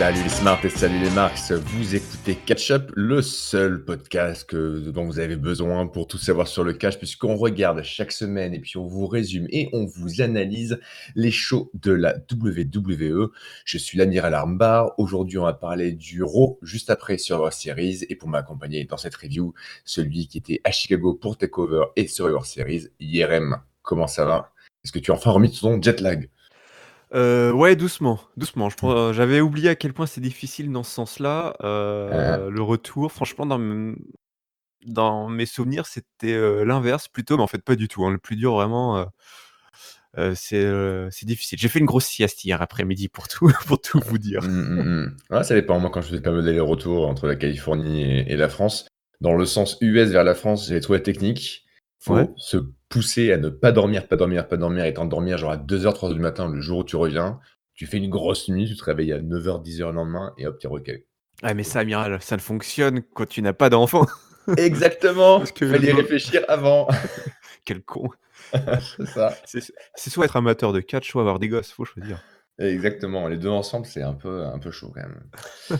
Salut les Smarts et salut les Marks, vous écoutez Catch Up, le seul podcast dont vous avez besoin pour tout savoir sur le cash, puisqu'on regarde chaque semaine et puis on vous résume et on vous analyse les shows de la WWE. Je suis l'Amiral Armbar, aujourd'hui on va parler du Raw juste après Survivor Series, et pour m'accompagner dans cette review, celui qui était à Chicago pour TakeOver et Survivor Series, YRM. Comment ça va? Est-ce que tu as enfin remis de ton jet lag? Ouais, doucement, doucement. J'avais oublié à quel point c'est difficile dans ce sens-là, le retour. Franchement, dans mes souvenirs, c'était, l'inverse plutôt, mais en fait pas du tout, hein. Le plus dur vraiment, c'est difficile. J'ai fait une grosse sieste hier après-midi pour tout pour tout vous dire. Ouais, ça dépend. Moi, quand je faisais pas mal d'allers-retours entre la Californie et la France, dans le sens US vers la France, j'ai trouvé technique. Ouais. Faut se pousser à ne pas dormir, pas dormir, pas dormir et t'endormir genre à 2h, 3h du matin le jour où tu reviens. Tu fais une grosse nuit, tu te réveilles à 9h, 10h le lendemain et hop, t'es recalé. Ah mais ça, amiral, ça ne fonctionne quand tu n'as pas d'enfant. Parce Exactement! que Fallait dans réfléchir avant. quel con. C'est ça. C'est soit être amateur de catch, soit avoir des gosses, faut choisir. Exactement. Les 2 ensemble, c'est un peu chaud quand même.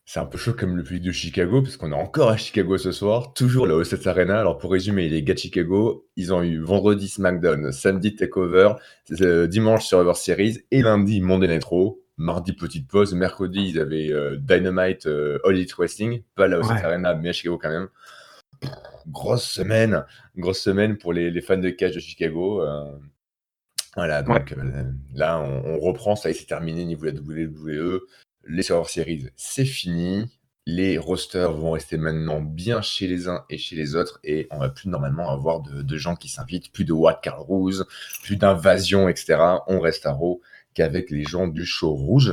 C'est un peu chaud comme le public de Chicago, parce qu'on est encore à Chicago ce soir, toujours la O7 Arena. Alors pour résumer, les gars de Chicago, ils ont eu vendredi SmackDown, samedi TakeOver, dimanche Survivor Series et lundi Monday Night Raw. Mardi petite pause, mercredi ils avaient Dynamite, All Elite Wrestling, pas la O7 Ouais. Arena mais à Chicago quand même. Grosse semaine pour les fans de catch de Chicago. Voilà, Ouais. donc là on reprend, ça y est, c'est terminé niveau de la WWE. Les Survivor Series, c'est fini. Les rosters vont rester maintenant bien chez les uns et chez les autres, et on va plus normalement avoir de gens qui s'invitent, plus de wildcard rouge, plus d'invasion, etc. On reste à Raw qu'avec les gens du show rouge.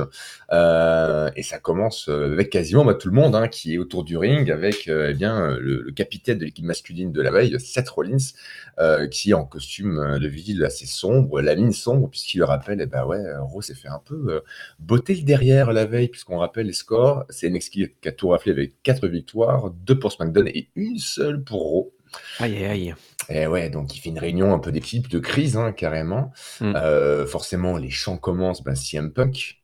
Et ça commence avec quasiment tout le monde qui est autour du ring, avec le capitaine de l'équipe masculine de la veille, Seth Rollins, qui est en costume de ville assez sombre, la mine sombre, puisqu'il le rappelle, Raw s'est fait un peu botter le derrière la veille, puisqu'on rappelle les scores. C'est NXT qui a tout raflé avec 4 victoires, 2 pour SmackDown et une seule pour Raw. Aïe, aïe, aïe. Et ouais, donc il fait une réunion un peu d'équipe, de crise, carrément. Mmh. Forcément, les chants commencent, CM Punk.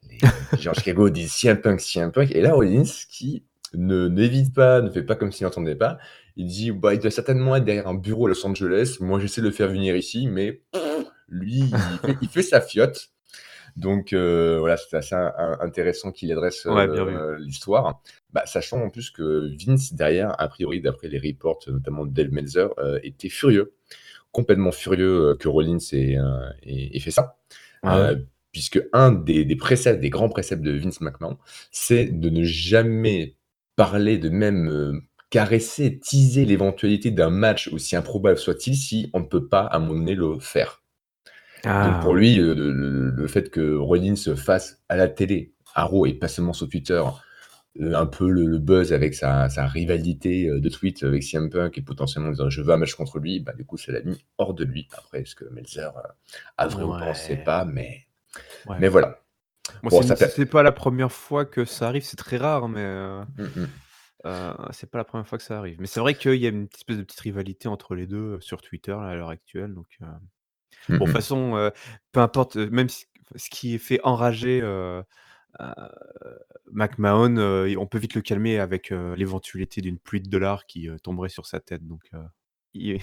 Les gens de Chicago disent CM Punk. Et là, Rollins, qui n'évite pas, ne fait pas comme s'il n'entendait pas, il dit il doit certainement être derrière un bureau à Los Angeles. Moi, j'essaie de le faire venir ici, mais lui, il fait sa fiotte. Donc voilà, c'est assez intéressant qu'il adresse Ouais, bien vu. l'histoire. Sachant en plus que Vince, derrière, a priori, d'après les reports, notamment de Dave Meltzer, était furieux, complètement furieux que Rollins ait fait ça. Ah ouais? Puisque un des préceptes, des grands préceptes de Vince McMahon, c'est de ne jamais parler, de même caresser, teaser l'éventualité d'un match, aussi improbable soit-il, si on ne peut pas, à un moment donné, le faire. Donc pour Ah. lui, le fait que Rollins se fasse à la télé, à Raw et pas seulement sur Twitter, un peu le buzz avec sa rivalité de tweets avec CM Punk et potentiellement dire je veux un match contre lui, du coup ça l'a mis hors de lui. Après, est-ce que Meltzer a vrai ou pas, on ne sait Ouais. pas, Ouais. mais voilà. Moi, Bon, ça fait. c'est pas la première fois que ça arrive, c'est très rare, mais Mm, c'est pas la première fois que ça arrive. Mais c'est vrai qu'il y a une espèce de petite rivalité entre les 2 sur Twitter, là, à l'heure actuelle, donc mm, bon, de toute mm. façon, peu importe, même ce qui fait enrager, heu, McMahon, on peut vite le calmer avec, l'éventualité d'une pluie de dollars qui, tomberait sur sa tête, donc il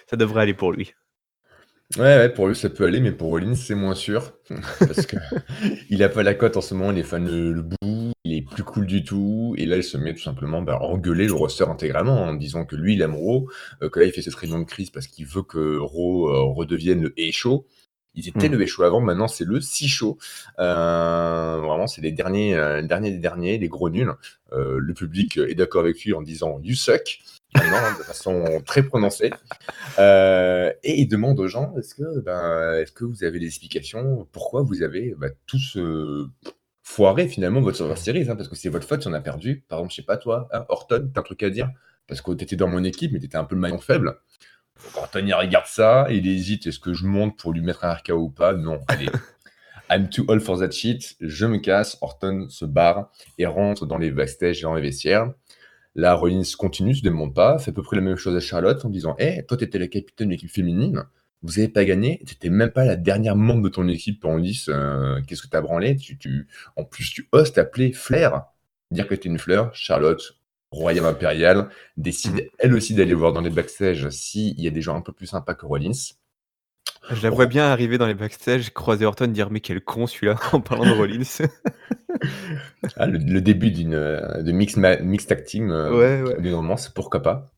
ça devrait aller pour lui. Ouais, ouais, pour lui ça peut aller, mais pour Rollins c'est moins sûr. Parce que il a pas la cote en ce moment, les fans le bouent, il est plus cool du tout, et là il se met tout simplement à engueuler le roster intégralement en disant que lui il aime Raw, que là il fait cette réunion de crise parce qu'il veut que Raw redevienne le A Show. Ils étaient Mmh. le A Show avant, maintenant c'est le C Show. Vraiment, c'est les derniers des derniers, les gros nuls. Le public est d'accord avec lui en disant You suck, maintenant, de façon très prononcée. Et il demande aux gens est-ce que vous avez des explications? Pourquoi vous avez tous foiré finalement votre Survivor Series, parce que c'est votre faute si on a perdu. Par exemple, je sais pas toi, Orton, t'as un truc à dire? Parce que t'étais dans mon équipe, mais t'étais un peu le maillon faible. Donc Orton, il regarde ça, il hésite, est-ce que je monte pour lui mettre un RKO ou pas? Non, allez. I'm too old for that shit, je me casse. Orton se barre et rentre dans les backstage et dans les vestiaires. Là, Rollins continue, se démonte pas, fait à peu près la même chose à Charlotte en disant toi, t'étais la capitaine de l'équipe féminine, vous avez pas gagné, tu étais même pas la dernière membre de ton équipe en lice, qu'est-ce que tu as branlé? En plus, tu oses t'appeler Flair, dire que tu es une fleur. Charlotte, royaume impérial, Mmh. décide elle aussi d'aller voir dans les backstage s'il y a des gens un peu plus sympas que Rollins. Je la vois Ro bien arriver dans les backstage, croiser Orton, dire: «Mais quel con celui-là!» en parlant de Rollins. le début de mix tag team, Ouais, ouais. d'une romance, pourquoi pas?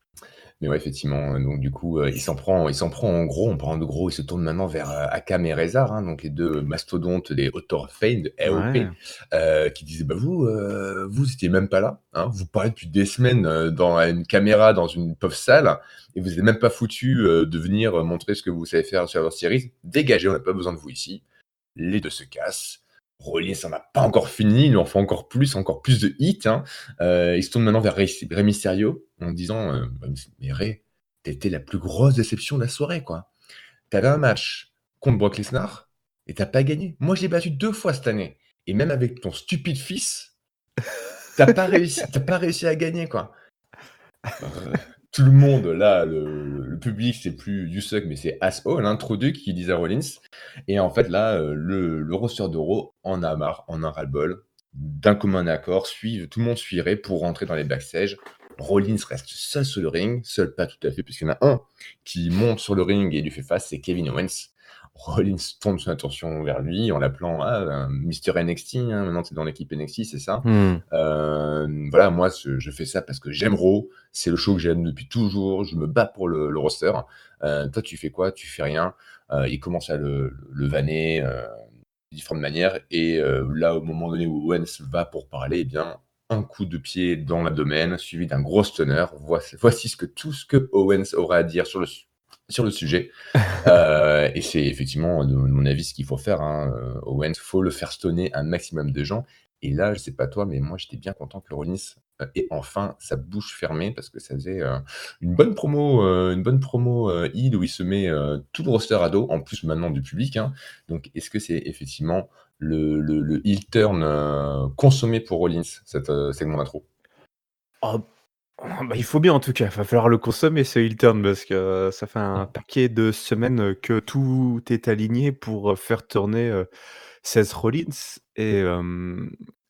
Mais ouais, effectivement, donc du coup, il s'en prend en gros. En parlant de gros, il se tourne maintenant vers, Akam et Rezar, hein, donc les 2 mastodontes des Author of Pain, de Ouais. AOP, qui disaient: «Bah, vous étiez même pas là, hein, vous parlez depuis des semaines, dans une caméra, dans une pauvre salle et vous êtes même pas foutus, de venir, montrer ce que vous savez faire sur Survivor Series. Dégagez, on n'a pas besoin de vous ici». Les 2 se cassent. Rollins n'en a pas encore fini, il en fait encore plus de hits, hein. Il se tourne maintenant vers Rey Mysterio en disant, «Mais Rey, tu la plus grosse déception de la soirée, quoi. Tu un match contre Brock Lesnar et tu pas gagné. Moi, je l'ai battu 2 fois cette année et même avec ton stupide fils, tu pas réussi à gagner, quoi». Heu, Tout le monde là, le public, c'est plus «You suck» mais c'est «Asshole», hein, trop qui disait Rollins. Et en fait là, le roster de Raw en a marre, en a ras-le-bol. D'un commun accord, tout le monde suivrait pour rentrer dans les backstage. Rollins reste seul sur le ring, seul pas tout à fait, puisqu'il y en a un qui monte sur le ring et lui fait face, c'est Kevin Owens. Rollins tourne son attention vers lui en l'appelant, Mister NXT, hein, maintenant tu es dans l'équipe NXT, c'est ça? Mmh. Voilà, moi je fais ça parce que j'aime Raw, c'est le show que j'aime depuis toujours, je me bats pour le roster. Toi tu fais quoi? Tu fais rien. Il commence à le vanner, de différentes manières et là, au moment donné où Owens va pour parler, eh bien, un coup de pied dans l'abdomen suivi d'un gros stunner. Voici tout ce que Owens aura à dire sur le sujet. Et c'est effectivement, de mon avis, ce qu'il faut faire, hein, Owens, faut le faire stunner un maximum de gens. Et là, je sais pas toi, mais moi, j'étais bien content que Rollins, ait enfin sa bouche fermée parce que ça faisait, une bonne promo, heel où il se met, tout le roster à dos, en plus maintenant du public, hein. Donc est-ce que c'est effectivement le heel turn, consommé pour Rollins, cette, segment d'intro? Oh, bah, il faut bien en tout cas, va falloir le consommer ce heel turn parce que ça fait un paquet de semaines, que tout est aligné pour, faire tourner, Seth Rollins et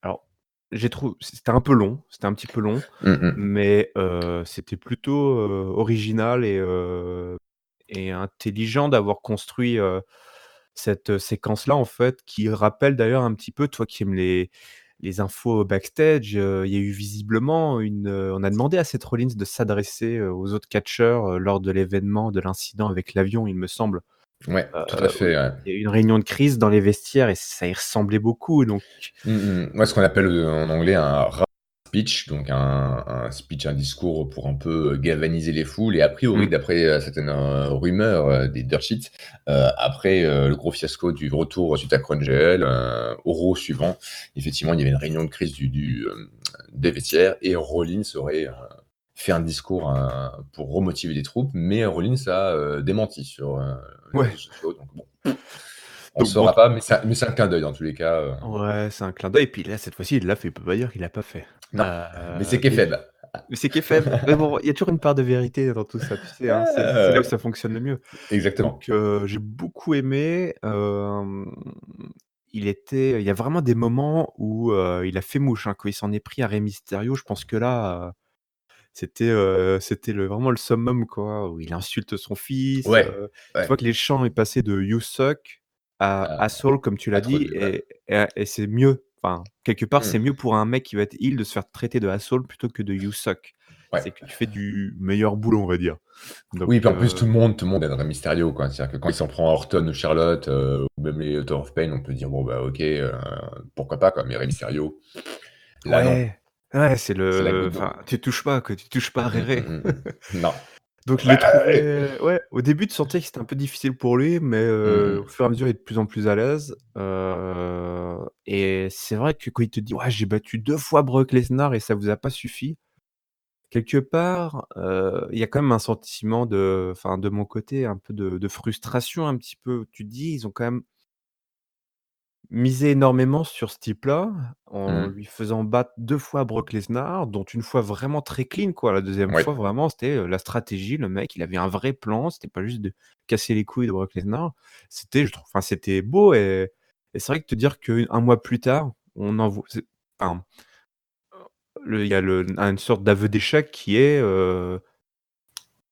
alors j'ai trouvé c'était un peu long, c'était un petit peu long, Mmh mh. mais c'était plutôt, original et intelligent d'avoir construit, cette, séquence-là, en fait, qui rappelle d'ailleurs un petit peu, toi qui aimes les infos backstage, il y a eu visiblement on a demandé à Seth Rollins de s'adresser, aux autres catcheurs, lors de l'événement, de l'incident avec l'avion, il me semble, Ouais, tout à où fait, ouais. il y a eu une réunion de crise dans les vestiaires et ça y ressemblait beaucoup donc Mmh mh. Ouais, ce qu'on appelle, en anglais un rah speech, donc un speech, un discours pour un peu, galvaniser les foules et a priori, mmh, d'après, certaines, rumeurs, des dirt sheets, après, le gros fiasco du retour suite à Crown Jewel, au Raw suivant, effectivement, il y avait une réunion de crise des vestiaires et Rollins aurait, fait un discours, pour remotiver les troupes, mais Rollins a, démenti sur, les ouais, réseaux sociaux, donc bon, on donc bon, saura pas, mais c'est un clin d'œil dans tous les cas, ouais, c'est un clin d'œil et puis là, cette fois-ci, il l'a fait, il peut pas dire qu'il l'a pas fait. non, mais c'est Mais Kayfabe. c'est Kayfabe, mais bon, il y a toujours une part de vérité dans tout ça, tu sais, hein, c'est là où Ouais, ça fonctionne le mieux. exactement. Donc j'ai beaucoup aimé, il y a vraiment des moments où, il a fait mouche, hein, quand il s'en est pris à Rey Mysterio, je pense que là, c'était vraiment le summum, quoi, où il insulte son fils, Ouais, tu ouais, vois que les chants est passé de «You suck» à à «Asshole» comme tu à l'as trop dit de ouais. et c'est mieux. Enfin, quelque part, c'est Mmh, mieux pour un mec qui va être heel de se faire traiter de «Asshole» plutôt que de «You suck». ouais. C'est que tu fais du meilleur boulot, on va dire. Donc Oui, puis en plus tout le monde aimerait Mysterio, quoi. C'est-à-dire que quand il s'en prend à Orton ou Charlotte, ou même les Author of Pain, on peut dire: «Bon, bah, OK, pourquoi pas, quoi», mais Rey Mysterio, là, non, ouais, ouais, c'est c'est la le goutte d'eau. enfin, tu touches pas, quoi, tu touches pas à Mmh, Réré. mmh, mmh, mmh. Non. Donc je l'ai Ouais! trouvé ouais, au début tu sentais que c'était un peu difficile pour lui, mais Mmh au mh. fur et à mesure, il est de plus en plus à l'aise, et c'est vrai que quand il te dit: «Ouais, j'ai battu 2 fois Brock Lesnar et ça vous a pas suffi», quelque part, il y a quand même un sentiment enfin, de mon côté, un peu de frustration un petit peu. Tu te dis: «Ils ont quand même misé énormément sur ce type-là, en Mmh. lui faisant battre 2 fois Brock Lesnar, dont une fois vraiment très clean, quoi. La deuxième Ouais. fois, vraiment, c'était, la stratégie. Le mec, il avait un vrai plan, c'était pas juste de casser les couilles de Brock Lesnar. C'était je trouve enfin, c'était beau et c'est vrai que te dire qu'1 mois plus tard, on envoie c'est enfin, il y a une sorte d'aveu d'échec qui est,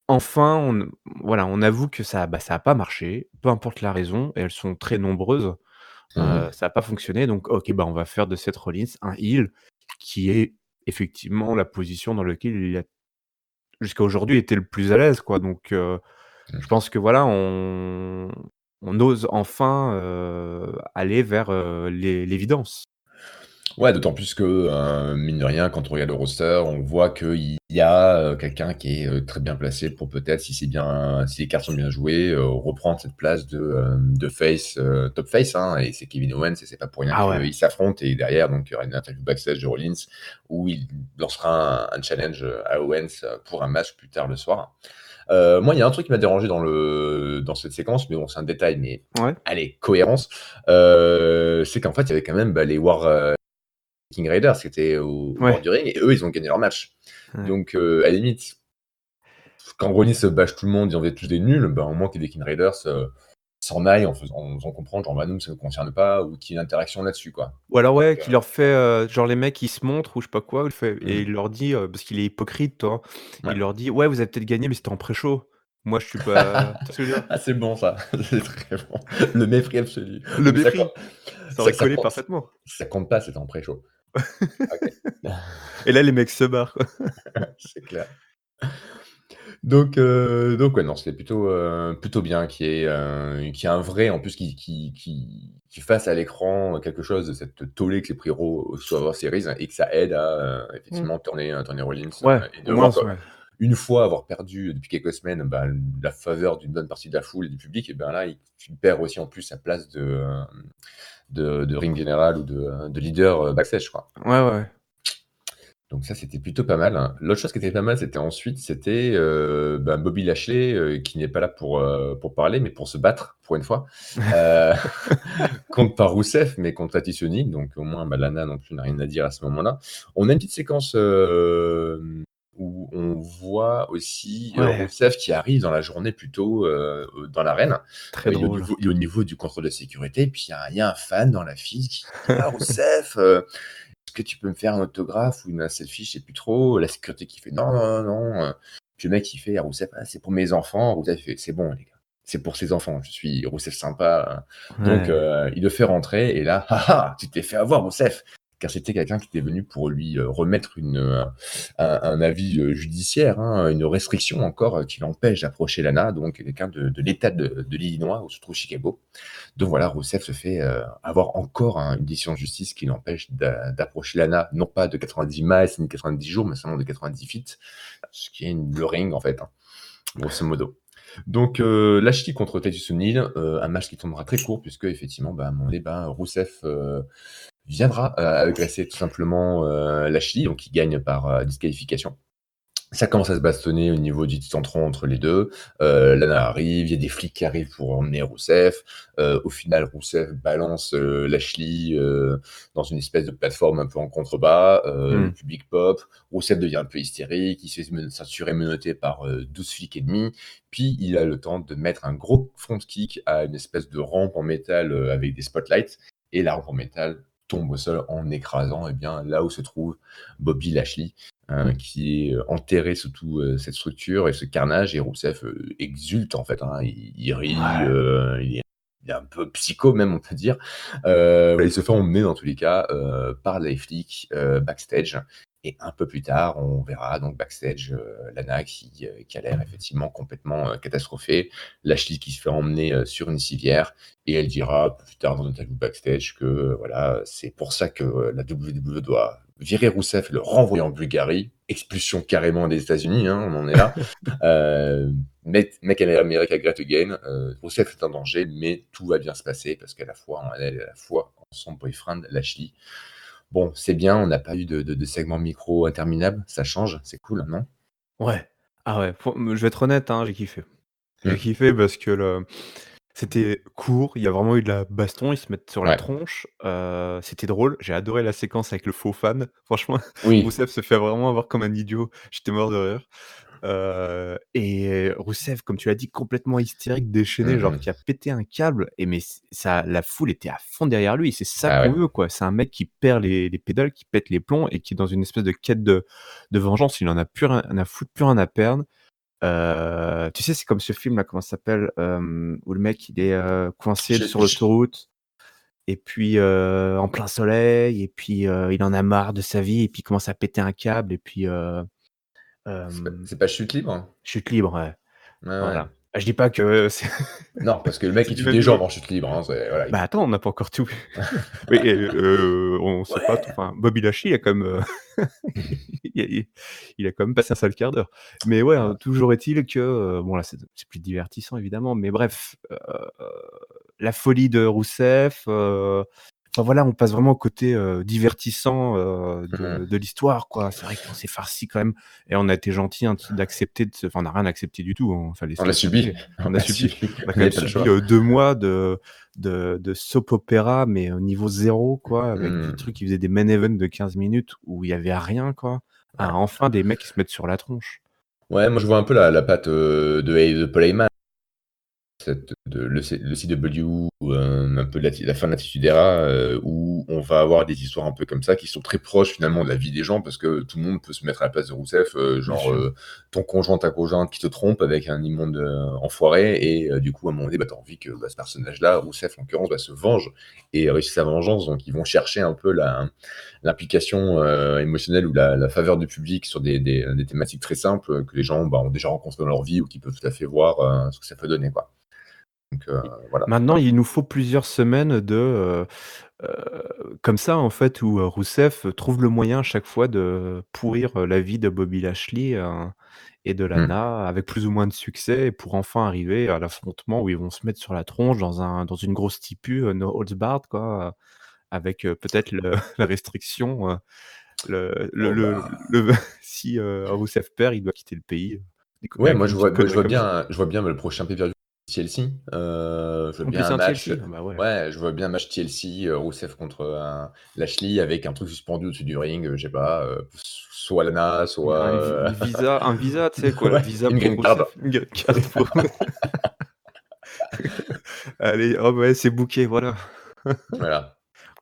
enfin, voilà, on avoue que ça a pas marché, peu importe la raison et elles sont très nombreuses. Mmh. Ça a pas fonctionné donc OK, bah, on va faire de Seth Rollins un heel qui est effectivement la position dans lequel il a jusqu'à aujourd'hui été le plus à l'aise, quoi donc Mmh. je pense que voilà, on ose enfin, aller vers, l'évidence. Ouais, d'autant plus que, mine de rien, quand on regarde le roster, on voit qu'il y a, quelqu'un qui est, très bien placé pour peut-être, si les cartes sont bien jouées, reprendre cette place de face, top face, hein, et c'est Kevin Owens et c'est pas pour rien Ah ouais. qu'ils s'affrontent et derrière donc il y aura une interview backstage de Rollins où il lancera un challenge, à Owens, pour un match plus tard le soir. Moi, il y a un truc qui m'a dérangé dans cette séquence, mais bon, c'est un détail, mais Ouais, allez, cohérence, c'est qu'en fait, il y avait quand même, bah, les King Raiders qui étaient au bord ouais, du ring et eux, ils ont gagné leur match. ouais. Donc, à la limite, quand Rollins bâche tout le monde, disant: «Vous êtes tous des nuls», bah, au moins que les King Raiders, s'en aillent en faisant comprendre, genre: «Bah, nous, ça nous concerne pas» ou qu'il y ait une interaction là-dessus, quoi. Ou alors Donc, ouais, qui leur fait, genre les mecs ils se montrent ou je sais pas quoi, il fait et mmh, il leur dit, parce qu'il est hypocrite, tu vois? ouais. Il leur dit: «Ouais, vous avez peut-être gagné, mais c'était en pré-show. Moi je suis pas» tu vois ce que je veux dire? Ah, c'est bon ça, c'est très bon. Le mépris absolu. Le Oui, mais mépris, ça aurait collé compte parfaitement. ça compte pas, c'était en pré-show. OK. Et là les mecs se barrent, quoi. C'est clair. Donc ouais, non, c'était plutôt bien qu'il y ait un vrai en plus qui fasse à l'écran quelque chose de cette tollée que les pris Raw sur Survivor Series et que ça aide à, Mmh. effectivement tourner Rollins, Ouais, et de au moins voir c que ouais. une fois avoir perdu depuis quelques semaines, bah, la faveur d'une bonne partie de la foule et du public et ben là, il perd aussi en plus sa place de ring général ou de leader, backstage, quoi. Ouais, ouais, ouais. Donc ça, c'était plutôt pas mal, hein. L'autre chose qui était pas mal, c'était, bah, Bobby Lashley, qui n'est pas là pour parler, mais pour se battre, pour une fois, heu, contre pas Rousseff, mais contre Tatiana, donc au moins, bah, Lana non plus n'a rien à dire à ce moment-là. On a une petite séquence, où on voit aussi, Ouais, Rousseff qui arrive dans la journée plutôt, dans l'arène. très drôle. Il est au niveau du contrôle de sécurité, puis il y a un fan dans la file qui dit: «Ah Rousseff, est-ce que tu peux me faire un autographe ou une selfie?» Je sais plus trop. La sécurité qui fait: «Non, non, non, non». Puis le mec il fait à Rousseff: «Ah, c'est pour mes enfants». Rousseff fait: «C'est bon les gars, c'est pour ses enfants. Je suis Rousseff sympa». Donc Ouais. il le fait rentrer et là: «Ah ah! Tu t'es fait avoir Rousseff!» Car c'était quelqu'un qui était venu pour lui, remettre un avis, judiciaire, hein, une restriction encore, qui l'empêche d'approcher Lana, donc quelqu'un de l'État de l'Illinois où se trouve Chicago. Donc voilà, Rousseff se fait, avoir encore une décision de justice qui l'empêche d'approcher Lana, non pas de 90 miles ni 90 jours, mais seulement de 90 feet, ce qui est le ring en fait, hein, grosso modo. Donc Lashley contre Titus O'Neil, un match qui tournera très court puisque effectivement, bah, à un moment donné, ben, Rousseff, viendra, agresser tout simplement, Lashley, donc il gagne par, disqualification. Ça commence à se bastonner au niveau du titantron entre les 2. Lana arrive, il y a des flics qui arrivent pour emmener Rousseff. Au final, Rousseff balance, Lashley, dans une espèce de plateforme un peu en contrebas. Le Mmh. public pop. Rousseff devient un peu hystérique. Il se fait ceinturer, menotté par, 12 flics ennemis. Puis il a le temps de mettre un gros front kick à une espèce de rampe en métal, avec des spotlights et la rampe en métal tombe au sol en écrasant, eh bien, là où se trouve Bobby Lashley, qui est, enterré sous tout, cette structure et ce carnage et Rousseff, exulte en fait, hein. Il rit, Ouais. il est un peu psycho même on peut dire. Voilà, il se fait emmener dans tous les cas, par les flics, backstage et un peu plus tard, on verra donc backstage, Lana qui a l'air effectivement complètement, catastrophée. Lashley qui se fait emmener, sur une civière et elle dira plus tard dans une interview backstage que, voilà, c'est pour ça que, la WWE doit virer Rousseff et le renvoyer en Bulgarie. Expulsion carrément des États-Unis, hein, on en est là. Make America Great Again. Rousseff est en danger, mais tout va bien se passer parce qu'à la fois en elle et à la fois en son boyfriend Lashley. Bon, c'est bien, on n'a pas eu de segments micro interminables, ça change, c'est cool, non? Ouais. Ah ouais, je vais être honnête, hein, j'ai kiffé. J'ai Mmh. kiffé parce que le C'était court, il y a vraiment eu de la baston, ils se mettent sur la Ouais. tronche, c'était drôle, j'ai adoré la séquence avec le faux fan. Franchement, Oui. Rousseff se fait vraiment avoir comme un idiot, j'étais mort de rire. Et Rousseff, comme tu l'as dit, complètement hystérique, déchaîné, genre Mmh. qui a pété un câble et mais c ça la foule était à fond derrière lui, c'est ça Ah qu'on ouais. veut, quoi. C'est un mec qui perd les pédales, qui pète les plombs et qui est dans une espèce de quête de vengeance. Il en a plus rien à foutre, plus rien à perdre. Tu sais, c'est comme ce film là, comment ça s'appelle? Où le mec il est, coincé Je sur je l'autoroute et puis, en plein soleil et puis, il en a marre de sa vie et puis il commence à péter un câble et puis, hem, c'est pas Chute libre? chute libre, ouais, Ouais, ouais. voilà. Ah, je dis pas que c'est Non, parce que le mec, c'est il du tue même des gens niveau. dans Chute libre, hein, c'est voilà, il Bah, faut attends, on n'a pas encore tout vu. Oui et on sait pas tout, ouais! enfin, Bobby Lashley, il a quand même, il il a quand même passé un sale quart d'heure. Mais ouais, Ouais. toujours est-il que, bon là, c'est plus divertissant évidemment, mais bref, la folie de Rousseff, enfin voilà, on passe vraiment au côté, divertissant, Mmh. de l'histoire, quoi. C'est vrai qu'on s'est farci quand même et on a été gentil hein, d'accepter de se enfin, on n'a rien accepté du tout, hein, fallait se On a le subi, taper. on On a a subi. subi, On a on quand avait même pas le subi, choix. 2 mois de soap opéra, mais au niveau zéro, quoi, avec des Mmh. trucs qui faisaient des main events de 15 minutes où il y avait rien, quoi. Ouais. Ah, enfin des mecs qui se mettent sur la tronche. Ouais, moi je vois un peu la patte, de Paul Heyman. Le CW ou un peu la fin de l'Attitude Era, où on va avoir des histoires un peu comme ça qui sont très proches finalement de la vie des gens parce que tout le monde peut se mettre à la place de Rousseff, Bien genre, sûr. ton conjoint, ta conjointe qui te trompe avec un immonde, enfoiré et du coup à un moment donné, bah, tu as envie que, bah, ce personnage-là, Rousseff en l'occurrence, bah, se venge et réussisse sa vengeance. Donc ils vont chercher un peu l'implication, émotionnelle ou la faveur du public sur des thématiques très simples, que les gens, bah, ont déjà rencontrées dans leur vie ou qui peuvent tout à fait voir, ce que ça peut donner, quoi. Donc I voilà. Maintenant, il nous faut plusieurs semaines de, comme ça, en fait, où, Rousseff trouve le moyen à chaque fois de pourrir, la vie de Bobby Lashley, et de Mmh. Lana avec plus ou moins de succès pour enfin arriver à l'affrontement où ils vont se mettre sur la tronche dans une grosse stipu, no holds barred quoi, avec, peut-être le la restriction, Oh le si, Rousseff perd, il doit quitter le pays, ouais, avec une petite moi, connerie comme ça. je vois bien le prochain pay-per-view TLC, je vois En plus, bien un c'est un match, TLC? Ah bah ouais. ouais, je vois bien un match TLC, Rousseff contre un Lashley avec un truc suspendu au-dessus du ring, je sais pas, soit Lana, soit, Un visa, tu sais quoi? ouais, Visa une pour green card. Rousseff? Une green card pour allez, oh ouais, c'est booké, voilà. Voilà,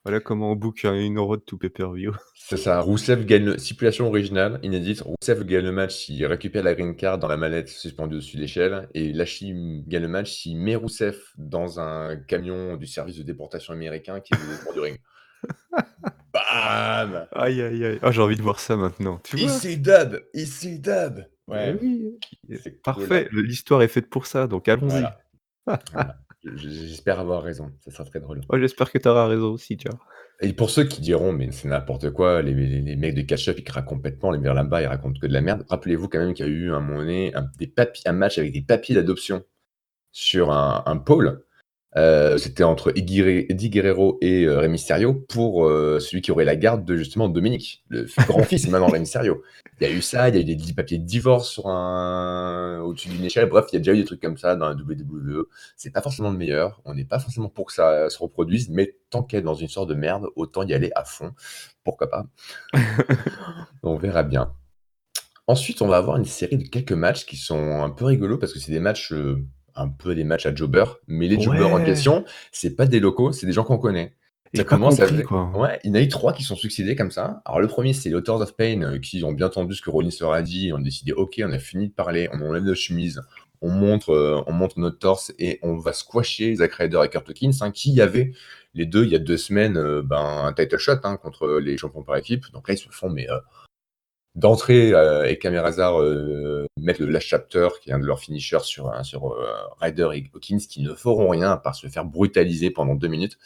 Voilà comment on book une road to pay-per-view. c'est ça. Rousseff gagne le stipulation originale, inédite, Rousseff gagne le match s'il récupère la green card dans la mallette suspendue au-dessus de l'échelle et Lashley, gagne le match s'il met Rousseff dans un camion du service de déportation américain qui est au bord du ring. Bam! Aïe, aïe, aïe. Ah, j'ai envie de voir ça maintenant, tu vois? Ici Dub! Ici Dub! Eh Ouais, oui, c'est cool. parfait, l'histoire est faite pour ça, donc allons-y. Voilà, voilà. J'espère avoir raison, ça sera très drôle. Oh, j'espère que tu auras raison aussi, tu vois? Et pour ceux qui diront: «Mais c'est n'importe quoi, les mecs de Catch Up, ils craquent complètement, les mecs là-bas, ils racontent que de la merde». Rappelez-vous quand même qu'il y a eu à un moment donné un match avec des papiers d'adoption sur un pôle. C'était entre Eddie Guerrero et Rey Mysterio pour, celui qui aurait la garde de justement Dominique, le grand-fils maintenant Rey Mysterio. Il y a eu ça, il y a eu des papiers de divorce sur au-dessus d'une échelle. Bref, il y a déjà eu des trucs comme ça dans la WWE. C'est pas forcément le meilleur, on n'est pas forcément pour que ça se reproduise, mais tant qu'être dans une sorte de merde, autant y aller à fond. Pourquoi pas? On verra bien. Ensuite, on va avoir une série de quelques matchs qui sont un peu rigolos parce que c'est des matchs, un peu des matchs à jobbers, mais les jobbers en Ouais, question, c'est pas des locaux, c'est des gens qu'on connaît. Ça j'ai pas commence compris, avec quoi. ouais, il y en a eu 3 qui sont succédés comme ça. Alors le premier c'est les Authors of Pain, qui ont bien entendu ce que Rollins leur a dit et ont décidé: «OK, on a fini de parler, on enlève notre chemise, on montre notre torse et on va squasher Zack Ryder et Kurt Hawkins», hein, qui avaient les 2 il y a 2 semaines, un title shot, hein, contre les champions par équipe. Donc là, ils se font mais d'entrée, et Camerazar, mettent le Last Chapter, qui est un de leurs finishers sur Ryder et Hawkins, qui ne feront rien à part se faire brutaliser pendant 2 minutes.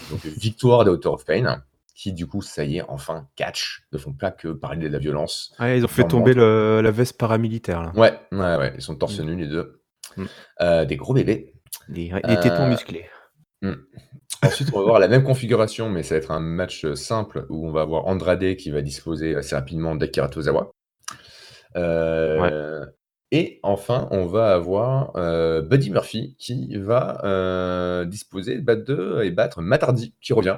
Donc victoire des Authors of Pain, qui du coup, ça y est, enfin catch, ne font pas que parler de la violence. Ouais, ils ont Ils fait en tomber montrent. la veste paramilitaire, là. Ouais, ouais, ouais, ils sont torse Mmh, nus les 2. mmh. Des gros bébés. Des tétons Heu, musclés. mmh. Ensuite, on va voir la même configuration, mais ça va être un match, simple où on va avoir Andrade qui va disposer assez rapidement d'Akira Tozawa. Ouais. Heu Et enfin, on va avoir Buddy Murphy qui va disposer et battre Matt Hardy qui revient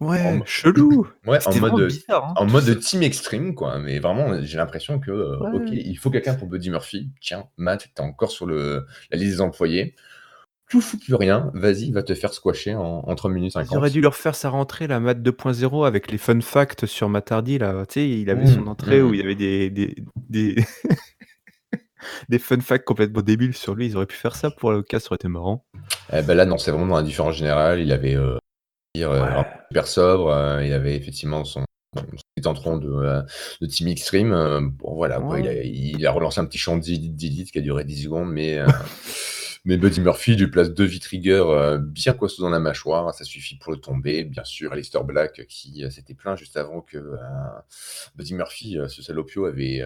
en, Ouais, mo- chelou! ouais, C'était vraiment bizarre, hein, en tout mode ça. team extreme, quoi. Mais vraiment, j'ai l'impression que, ok, Ouais. il faut quelqu'un pour Buddy Murphy. Tiens, Matt, t'es encore sur la liste des employés. Tu fous plus rien, vas-y, va te faire squasher en 3 minutes Ils auraient 50. dû leur faire sa rentrée, la Matt 2.0 avec les fun facts sur Matt Hardy là. Tu sais, il avait son entrée où il y avait des des fun facts complètement débiles sur lui. Ils auraient pu faire ça pour le cas, ça aurait été marrant. Eh ben là, non, c'est vraiment dans la différence générale. Il avait vraiment Ouais, super sobre. Il avait effectivement son petit entron de Team Extreme. Bon, voilà, quoi, ouais. il a relancé un petit chant d'Elite qui a duré 10 secondes, mais Buddy Murphy lui place 2 V-Trigger bien costauds dans la mâchoire. Ça suffit pour le tomber. Bien sûr, Aleister Black qui s'était plaint juste avant que Buddy Murphy, ce salopio, avait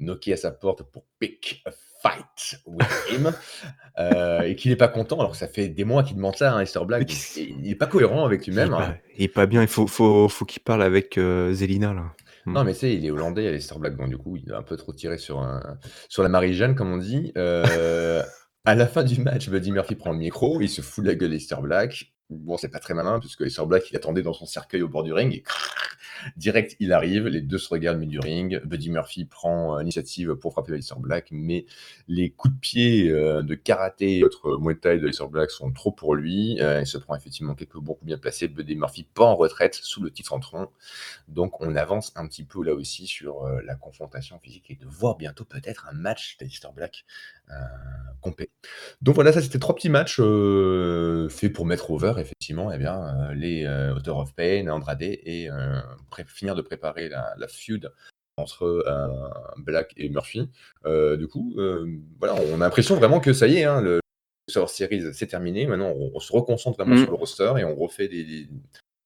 knocké à sa porte pour pick a fight with him. Et qu'il est pas content, alors que ça fait des mois qu'il demande ça, hein, Aleister Mais Black, donc qu'est-ce il est pas cohérent avec lui-même, hein. il est pas bien, il faut qu'il parle avec, Zelina là. Mmh. Non, mais tu sais, il est hollandais, Aleister Black, donc du coup, il a un peu trop tiré sur la Marie-Jeanne, comme on dit. À la fin du match, Buddy Murphy prend le micro, il se fout de la gueule d'Aleister Black. Bon, c'est pas très malin, puisque Aleister Black, il attendait dans son cercueil au bord du ring, et direct, il arrive, les deux se regardent au milieu du ring. Buddy Murphy prend l'initiative pour frapper Aleister Black, mais les coups de pied de karaté et autres Muay Thai de Aleister Black sont trop pour lui. Il se prend effectivement quelques bons coups bien placés. Buddy Murphy pas en retraite sous le titre en tronc. Donc on avance un petit peu là aussi sur la confrontation physique et de voir bientôt peut-être un match d'Aleister Black euh, complet. Donc voilà, ça c'était 3 petits matchs faits pour mettre over effectivement eh bien, les Author of Pain, Andrade et finir de préparer la feud entre Black et Murphy. Du coup, voilà, on a l'impression vraiment que ça y est, hein, le Survivor Series c'est terminé. Maintenant, on se reconcentre vraiment sur Mmh. le roster et on refait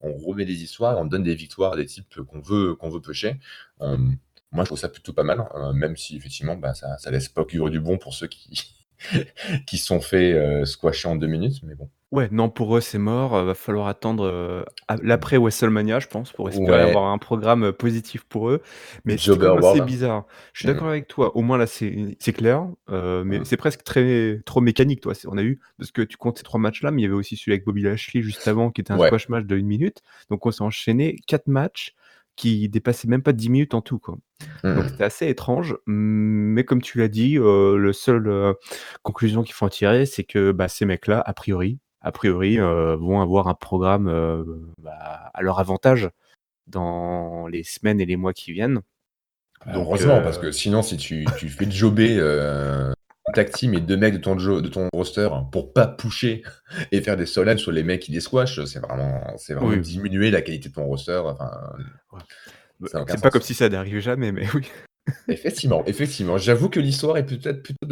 on remet des histoires, on donne des victoires à des types qu'on veut pusher. Euh, Moi, je trouve ça plutôt pas mal, hein, même si effectivement, bah, ça laisse pas augurer du bon pour ceux qui, qui se sont fait squasher en 2 minutes, mais bon. Ouais, non, pour eux, c'est mort, va falloir attendre, a l'après WrestleMania, je pense, pour espérer Ouais, avoir un programme, positif pour eux. Mais c'était quand Jobber même assez World. bizarre. Je suis Mhm. d'accord avec toi, au moins là, c'est clair, mais Mhm. c'est presque trop mécanique, toi. On a eu parce que tu comptes ces 3 matchs-là, mais il y avait aussi celui avec Bobby Lashley juste avant, qui était un Ouais. squash match de 1 minute. Donc on s'est enchaîné 4 matchs qui dépassaient même pas 10 minutes en tout, quoi. Donc Mhm. c'était assez étrange, mais comme tu l'as dit, le seul, conclusion qu'il faut en tirer, c'est que, bah, ces mecs-là, a priori, vont avoir un programme, bah, à leur avantage dans les semaines et les mois qui viennent. Donc Heureusement, parce que sinon, si tu fais jobber tag team et 2 mecs de ton roster pour pas pusher et faire des solos sur les mecs qui les squash, c'est vraiment oui, diminuer la qualité de ton roster. Enfin, ouais. Bah, ça n'a aucun c'est pas comme sens. si ça n'arrivait jamais, mais oui. Effectivement, effectivement. J'avoue que l'histoire est peut-être plutôt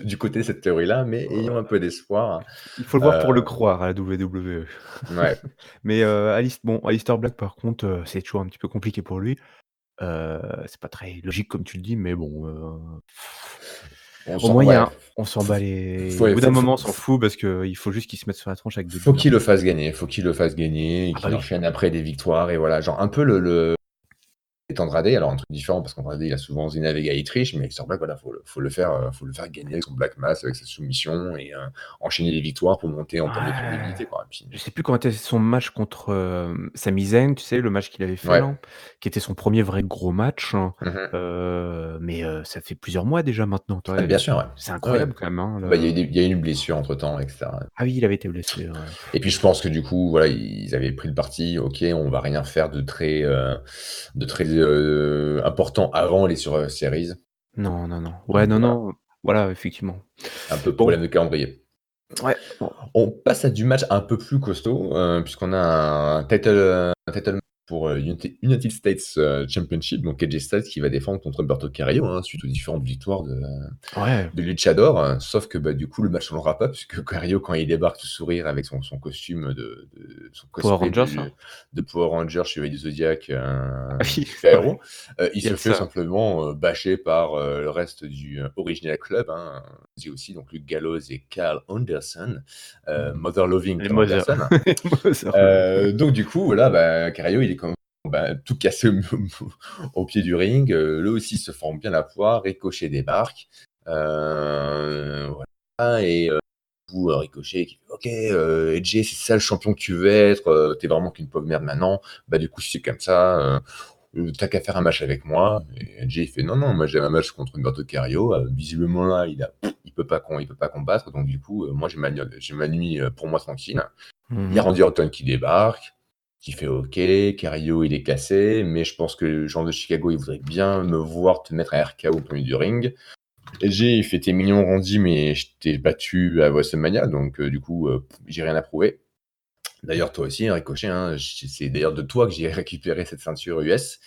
du côté de cette théorie-là, mais ayons un peu d'espoir. Il faut le voir pour le Euh, croire à la WWE. ouais. Mais, Aleister Black par contre, c'est toujours un petit peu compliqué pour lui. C'est pas très logique comme tu le dis, mais bon, On au sent, moins il y a ouais. un on s'en bat les au Ouais, bout d'un moment, on s'en fout parce qu'il faut juste qu'il se mette sur la tronche avec Buddy faut qu'il le Murphy. fasse gagner. Faut qu'il le fasse gagner et Ah bah qu'il oui. enchaîne après des victoires. Et voilà, genre un peu le et Andrade, alors un truc différent parce qu'Andrade il a souvent Zina Vega il triche, mais sur Black, voilà, faut le faire gagner avec son Black Mass, avec sa soumission et enchaîner les victoires pour monter en termes de Ouais, crédibilité, quoi. Et puis, je sais plus quand était son match contre, Sami Zayn, tu sais, le match qu'il avait fait ouais. là, qui était son premier vrai gros match, hein, Mhm. mais ça fait plusieurs mois déjà maintenant, tu vois? Ah, bien sûr, ouais. C'est Ouais. incroyable quand même, hein, Bah, le il y a eu une blessure entre temps, etc. ah oui, il avait été blessé, ouais. Et puis je pense que du coup, voilà, ils avaient pris le parti, ok, on va rien faire de très important avant les sur series. Non, non, non. Ouais, Donc non, voilà, non, voilà, effectivement. un peu Bon, problème de calendrier. ouais, bon. On passe à du match un peu plus costaud, puisqu'on a un title match pour United States Championship, donc AJ Styles qui va défendre contre Humberto Carrillo, hein, suite aux différentes victoires Ouais, de Luchador, sauf que bah, du coup le match ne changera pas, puisque Carrillo, quand il débarque tout sourire avec son costume son Power cosplay Rangers, là? de Power Ranger, Chevalier du Zodiac, Ah oui, c'est vrai, super-héros, il il y a se de fait ça. simplement bâcher par le reste du Original Club, hein, dit aussi donc Luke Gallows et Carl Anderson, Mother Loving Les Carl Mother. Anderson. Les Mother Loving. Donc du coup, voilà, bah, Carrillo, il est comme bah, tout cassé au pied du ring. Lui aussi se forme bien la poire, Ricochet débarque. Voilà, et Ricochet qui fait: «OK, Edge, c'est ça le champion que tu veux être, tu vraiment qu'une pauvre merde maintenant. Bah, du coup, si c'est comme ça, tu qu'à faire un match avec moi». Et Edge, il fait: «Non, non, moi j'ai un match contre Humberto Carrillo, visiblement là, il peut pas combattre, donc du coup, moi j'ai ma nuit, pour moi tranquille». Il y a Mmh. Randy Orton qui débarque, qui fait: «OK, Carrillo il est cassé, mais je pense que les gens de Chicago, ils voudraient bien me voir te mettre un RKO au milieu du ring». LG, il fait: «T'es mignon Randy, mais je t'ai battu à WrestleMania, donc du coup, j'ai rien à prouver». D'ailleurs, toi aussi, hein, Ricochet, hein, c'est d'ailleurs de toi que j'ai récupéré cette ceinture US.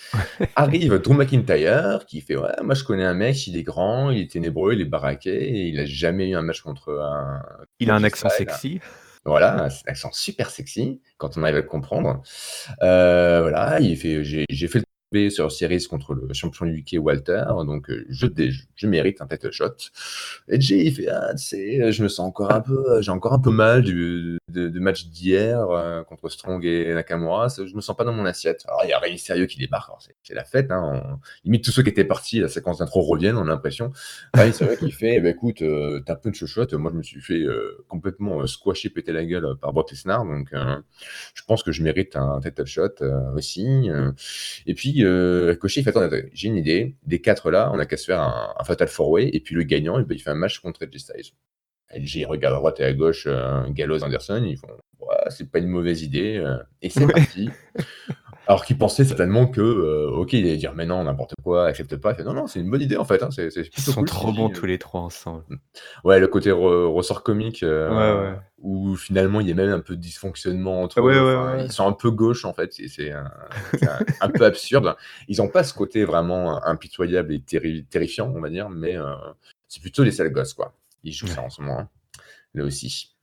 Arrive Drew McIntyre qui fait: «Ouais, moi je connais un mec, il est grand, il est ténébreux, il est baraqué et il a jamais eu un match contre un Il a un AJ accent Styles». sexy. Voilà, un accent super sexy quand on arrive à le comprendre. Voilà, il fait: «J'ai fait le tombé sur Series contre le champion UK Walter, donc je mérite un title shot». Et Jay, il fait: «Ah, tu sais, je me sens encore un peu, j'ai encore un peu mal du match d'hier, contre Strong et Nakamura, je me sens pas dans mon assiette». Alors il y a Rey Mysterio qui débarque, alors c'est la fête, hein, limite tous ceux qui étaient partis, la séquence d'intro reviennent, on a l'impression. Rey Mysterio qui fait: «Eh bah, écoute, tu un peu de chochotte, moi je me suis fait, complètement, squasher, péter la gueule, par Brock Lesnar, donc je pense que je mérite un title shot, aussi». Et puis, Ricochet, il fait: «Attends, attends, j'ai une idée. Des 4 là, on a qu'à se faire un fatal 4-way et puis le gagnant, et ben, il fait un match contre AJ Styles». LG, il regarde à droite et à gauche, Gallows, Anderson, ils font: «Ouais, c'est pas une mauvaise idée», et c'est Ouais. parti. Alors qu'il pensait certainement que, OK, il allait dire: «Mais non, n'importe quoi, accepte pas». Il fait: «Non, non, c'est une bonne idée en fait, hein, c'est Ils plutôt sont cool ce qu'il trop bons dit». tous les 3 ensemble. Mmh. Ouais, le côté ressort comique, Ouais, ouais. où finalement il y a même un peu de dysfonctionnement Ouais, entre eux, ouais, enfin, ouais. ils sont un peu gauches en fait, c'est un peu absurde. Ils ont pas ce côté vraiment impitoyable et terrifiant, on va dire, mais c'est plutôt les sales gosses, quoi. Ils jouent ça en Ouais. ce moment, hein, là aussi.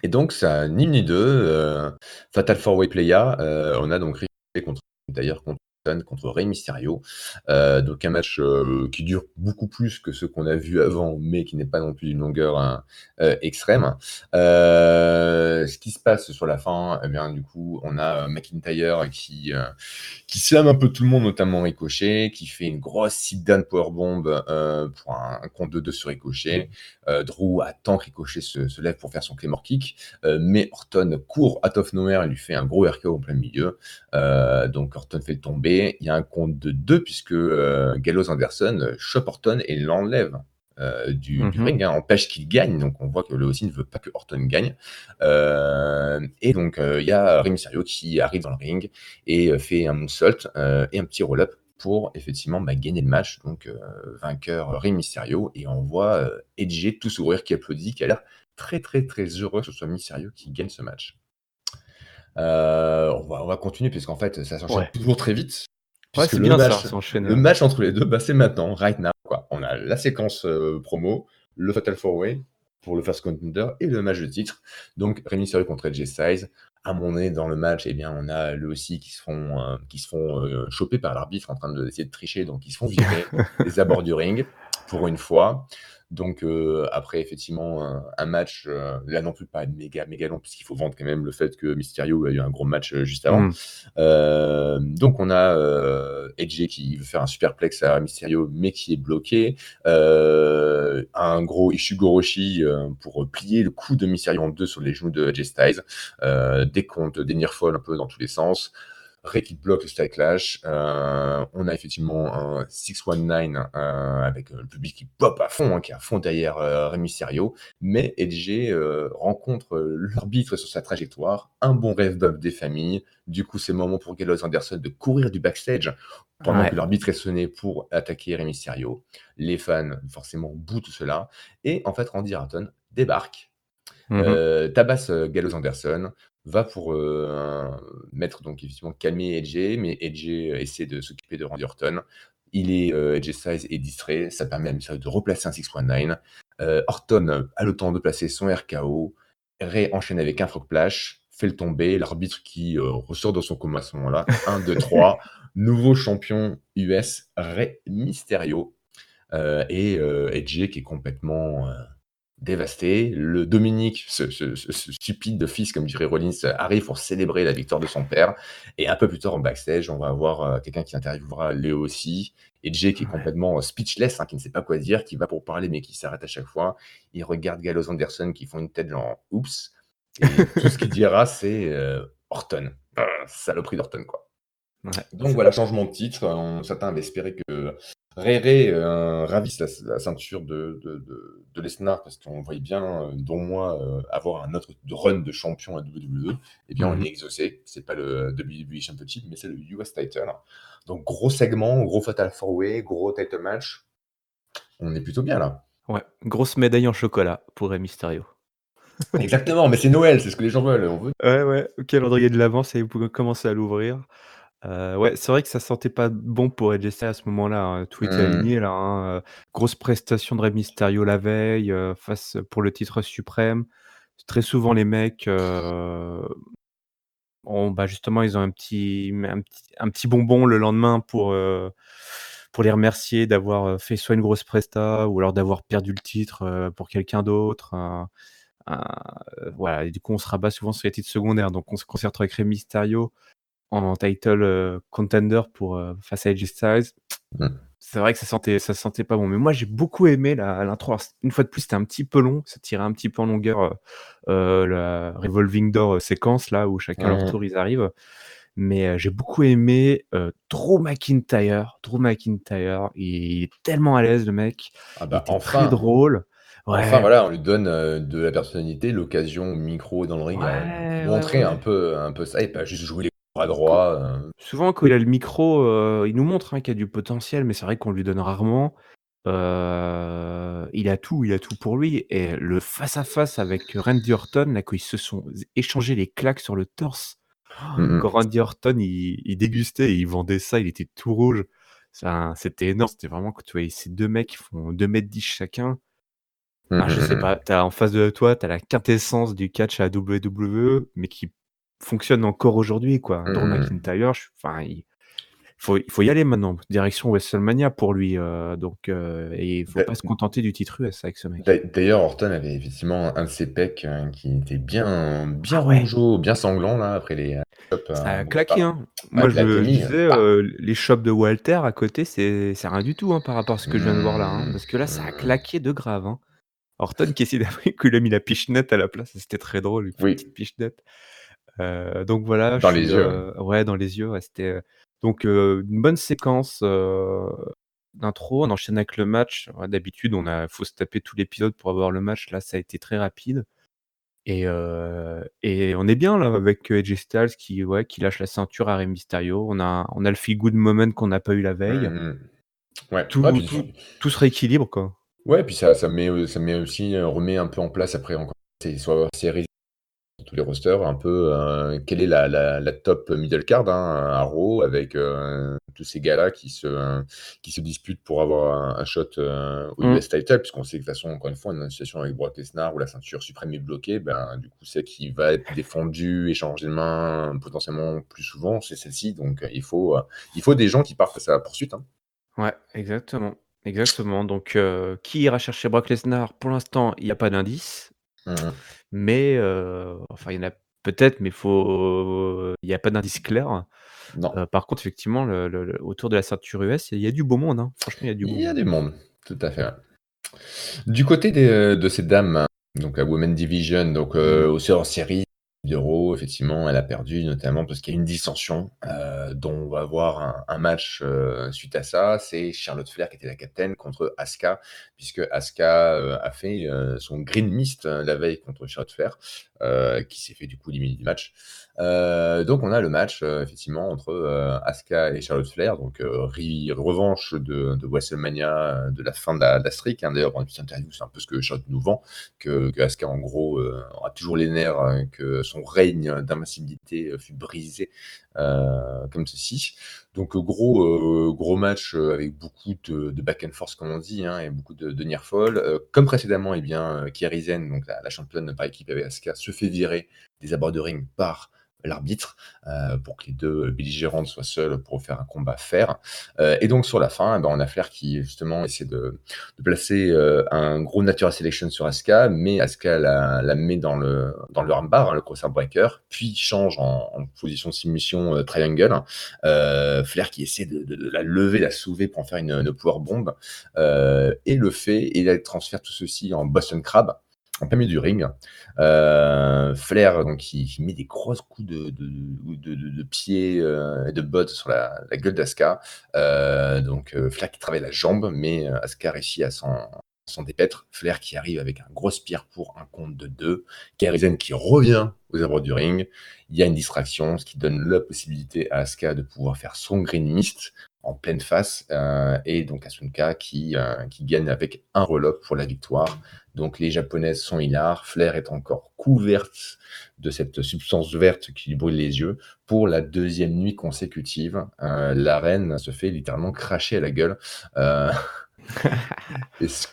Et donc ça, ni une ni deux, Fatal 4-Way Playa, on a donc Ricochet contre, d'ailleurs, contre Orton, contre Rey Mysterio. Donc un match, qui dure beaucoup plus que ceux qu'on a vus avant, mais qui n'est pas non plus d'une longueur, extrême. Ce qui se passe sur la fin, eh bien, du coup, on a, McIntyre qui slam un peu tout le monde, notamment Ricochet, qui fait une grosse sit-down powerbomb, pour un compte de 2 sur Ricochet. Drew attend que Ricochet se lève pour faire son Claymore Kick, mais Orton court out of nowhere et lui fait un gros RKO en plein milieu. Donc Orton fait le tomber. Il y a un compte de 2 puisque Gallows Anderson chope Orton et l'enlève du Mmh. ring, hein, empêche qu'il gagne. Donc on voit que lui aussi ne veut pas que Orton gagne. Et donc il y a Rey Mysterio qui arrive dans le ring et fait un moonsault et un petit roll-up pour effectivement, bah, gagner le match. Donc vainqueur Rey Mysterio, et on voit Edge tout sourire qui applaudit, qui a l'air très, très, très heureux que ce soit Mysterio qui gagne ce match. On va continuer puisqu'en fait, ça s'enchaîne Ouais. toujours très vite, Ouais, puisque c'est bien ça, ça enchaîne, le match entre les 2, bah, c'est maintenant, right now, quoi. On a la séquence, promo, le Fatal 4-Way pour le First Contender et le match de titre. Donc Rey Mysterio contre AJ Styles. À un moment donné dans le match, eh bien, on a eux aussi qui se font, choper par l'arbitre en train d'essayer de tricher, donc ils se font virer des abords du ring, pour une fois. Donc après effectivement un match, là non plus pas méga, méga long puisqu'il faut vendre quand même le fait que Mysterio a eu un gros match, juste avant. Mmh. Donc on a, Edge qui veut faire un superplex à Mysterio, mais qui est bloqué. Un gros Ishigoroshi, pour plier le cou de Mysterio en 2 sur les genoux de AJ Styles. Des comptes, des near fall un peu dans tous les sens. Rey qui bloque le Style Clash. On a effectivement un 619 avec le public qui pop à fond, hein, qui est à fond derrière Rey Mysterio. Mais Edge rencontre l'arbitre sur sa trajectoire. Un bon rev up des familles. Du coup, c'est le moment pour Gallows Anderson de courir du backstage pendant que Ouais. l'arbitre est sonné pour attaquer Rey Mysterio. Les fans, forcément, bouent tout cela. Et en fait, Randy Orton débarque, Mmh. tabasse Gallows Anderson, va pour mettre, donc effectivement, calmer Edge, mais Edge essaie de s'occuper de Randy Orton. Edge Styles est distrait, ça permet à Mysterio de replacer un 619. Orton a le temps de placer son RKO. Ray enchaîne avec un frog splash, fait le tomber. L'arbitre qui ressort de son coma à ce moment-là. 1, 2, 3. Nouveau champion US, Rey Mysterio. Et Edge qui est complètement dévasté. Le Dominique, ce stupide fils, comme dirait Rollins, arrive pour célébrer la victoire de son père. Et un peu plus tard, en backstage, on va avoir quelqu'un qui interviewera Léo aussi. Et Jay qui est Ouais. complètement speechless, hein, qui ne sait pas quoi dire, qui va pour parler, mais qui s'arrête à chaque fois. Il regarde Gallows Anderson qui font une tête genre oups. Et tout ce qu'il dira, c'est Orton. Saloperie d'Orton, quoi. Ouais, Donc voilà, changement de titre. Certains avaient espéré que Ray Ray ravisse la ceinture de Lesnar parce qu'on voyait bien, dont moi, avoir un autre run de champion à WWE. Eh bien, on Mmh. est exaucé. C'est pas le WWE Championship, mais c'est le US Title. Donc gros segment, gros Fatal 4-Way, gros title match. On est plutôt bien là. Ouais, grosse médaille en chocolat pour Rey Mysterio. Exactement, mais c'est Noël, c'est ce que les gens veulent. On veut. Ouais, ouais, calendrier de l'avant, ça y est, vous pouvez commencer à l'ouvrir. Ouais, c'est vrai que ça sentait pas bon pour AJ Styles à ce moment-là, hein, tout était Mmh. aligné là, hein, grosse prestation de Rey Mysterio la veille, face pour le titre suprême. Très souvent les mecs, bah, justement, ils ont un petit bonbon le lendemain pour les remercier d'avoir, fait soit une grosse presta ou alors d'avoir perdu le titre, pour quelqu'un d'autre, voilà et du coup, on se rabat souvent sur les titres secondaires. Donc on se concentre avec Rey Mysterio en title, contender pour, face à AJ Styles. Mmh. C'est vrai que ça sentait pas bon. Mais moi, j'ai beaucoup aimé la l'intro. Alors une fois de plus, c'était un petit peu long, ça tirait un petit peu en longueur, la revolving door, séquence là où chacun leur Mmh. tour ils arrivent. Mais, j'ai beaucoup aimé, Drew McIntyre. Drew McIntyre, il est tellement à l'aise le mec, Ah il bah, était très enfin! drôle. Enfin, Ouais, voilà, on lui donne, de la personnalité, l'occasion, au micro, dans le ring, à ouais, ouais, montrer ouais. un peu ça et pas juste jouer les bras Quand droits, souvent quand il a le micro, il nous montre, hein, qu'il y a du potentiel, mais c'est vrai qu'on lui donne rarement. Il a tout pour lui et le face à face avec Randy Orton, là, quand ils se sont échangés les claques sur le torse. mmh Quand mh. Randy Orton, il dégustait et il vendait ça, il était tout rouge. C'était énorme, c'était vraiment que tu voyais ces 2 mecs qui font 2,10 m chacun. Mmh, Ah, je mmh, sais mmh pas, mh. tu as en face de toi, tu as la quintessence du catch à la WWE, mais qui fonctionne encore aujourd'hui, quoi. Mmh Drew mh. McIntyre, enfin, il faut y aller maintenant, direction WrestleMania pour lui, donc et il faut D'a pas se contenter du titre US avec ce mec. d'ailleurs, Orton avait effectivement un de ses pecs, qui était bien Ah ouais, rougeot, bien sanglant là, après les, chops, ça a Bret claqué, Hart. hein. Ouais, Moi, je claquemine, disais, bah! les chops de Walter à côté, c'est rien du tout, hein, par rapport à ce que je viens de voir là, hein, Mmh, parce que là, ça a mmh. claqué de grave, hein. Orton qui essaie d'après qu'il a mis la pichenette à la place, c'était très drôle, une petite Oui, pichenette. Donc voilà, je dans suis, les yeux, ouais. ouais, dans les yeux, ouais, c'était, donc une bonne séquence, d'intro. On enchaîne avec le match. Ouais, d'habitude, faut se taper tout l'épisode pour avoir le match. Là, ça a été très rapide et on est bien là avec, AJ Styles qui lâche la ceinture à Rey Mysterio. On a le feel good moment qu'on n'a pas eu la veille. Mmh mh. Ouais, ouais, Tout puis tout tout se rééquilibre, quoi. ouais, puis ça met aussi, remet un peu en place après encore ces Survivor Series, tous les rosters, un peu, quelle est la top middle card, hein, à Raw avec, tous ces gars-là qui se disputent pour avoir un shot, au Mmh. US title, puisqu'on sait que de toute façon, encore une fois, on a une situation avec Brock Lesnar où la ceinture suprême est bloquée, ben, du coup, celle qui va être défendue, échanger de main potentiellement plus souvent, c'est celle-ci, donc il faut des gens qui partent à sa poursuite, hein. Ouais, exactement, exactement. Donc qui ira chercher Brock Lesnar? Pour l'instant, il y a pas d'indice, Mmh mh. mais enfin, il y en a peut-être, mais il y a pas d'indice clair. Non. Par contre, effectivement, autour de la ceinture US, il y a du beau monde, hein. Franchement, il y a du Il beau y a monde. du monde, tout à fait, ouais. Du côté de ces dames, donc la Women's Division, donc Mmh. aussi en série d'Euro, effectivement, elle a perdu, notamment parce qu'il y a une dissension, dont on va avoir un match, suite à ça. C'est Charlotte Flair qui était la capitaine contre Asuka, puisque Asuka, a fait, son Green Mist, la veille contre Charlotte Flair, qui s'est fait du coup éliminer du match. Donc on a le match, effectivement entre, Asuka et Charlotte Flair, donc revanche de WrestleMania, de la fin de la streak, hein. D'ailleurs, dans une petite interview, c'est un peu ce que Charlotte nous vend, que Asuka, en gros, aura toujours les nerfs, que son règne d'invincibilité, fut brisé, comme ceci. Donc gros match, avec beaucoup de back and forth comme on dit, hein, et beaucoup de near fall. Comme précédemment, eh bien, Kairi Sane, donc la championne par équipe avec Asuka, se fait virer des abords de ring par l'arbitre, pour que les 2 belligérants soient seuls pour faire un combat fair. Et donc sur la fin, eh ben, on a Flair qui justement essaie de placer, un gros Natural Selection sur Asuka, mais Asuka la met dans le armbar, hein, le crosshair breaker, puis change en position submission, triangle. Flair qui essaie de la lever, la soulever pour en faire une power bomb, et le fait, et il transfère tout ceci en Boston Crab, en plein milieu du ring. Flair, donc, qui met des grosses coups de pied et de bottes sur la gueule d'Asuka. Flair qui travaille la jambe, mais Asuka réussit à s'en dépaître. Flair qui arrive avec un gros spear pour un compte de 2. Kairi qui revient aux abords du ring. Il y a une distraction, ce qui donne la possibilité à Asuka de pouvoir faire son Green Mist en pleine face, et donc Asuka qui gagne avec un roll-up pour la victoire. Donc les Japonaises sont hilars, Flair est encore couverte de cette substance verte qui lui brûle les yeux. Pour la 2e nuit consécutive, la reine se fait littéralement cracher à la gueule. Euh, est-ce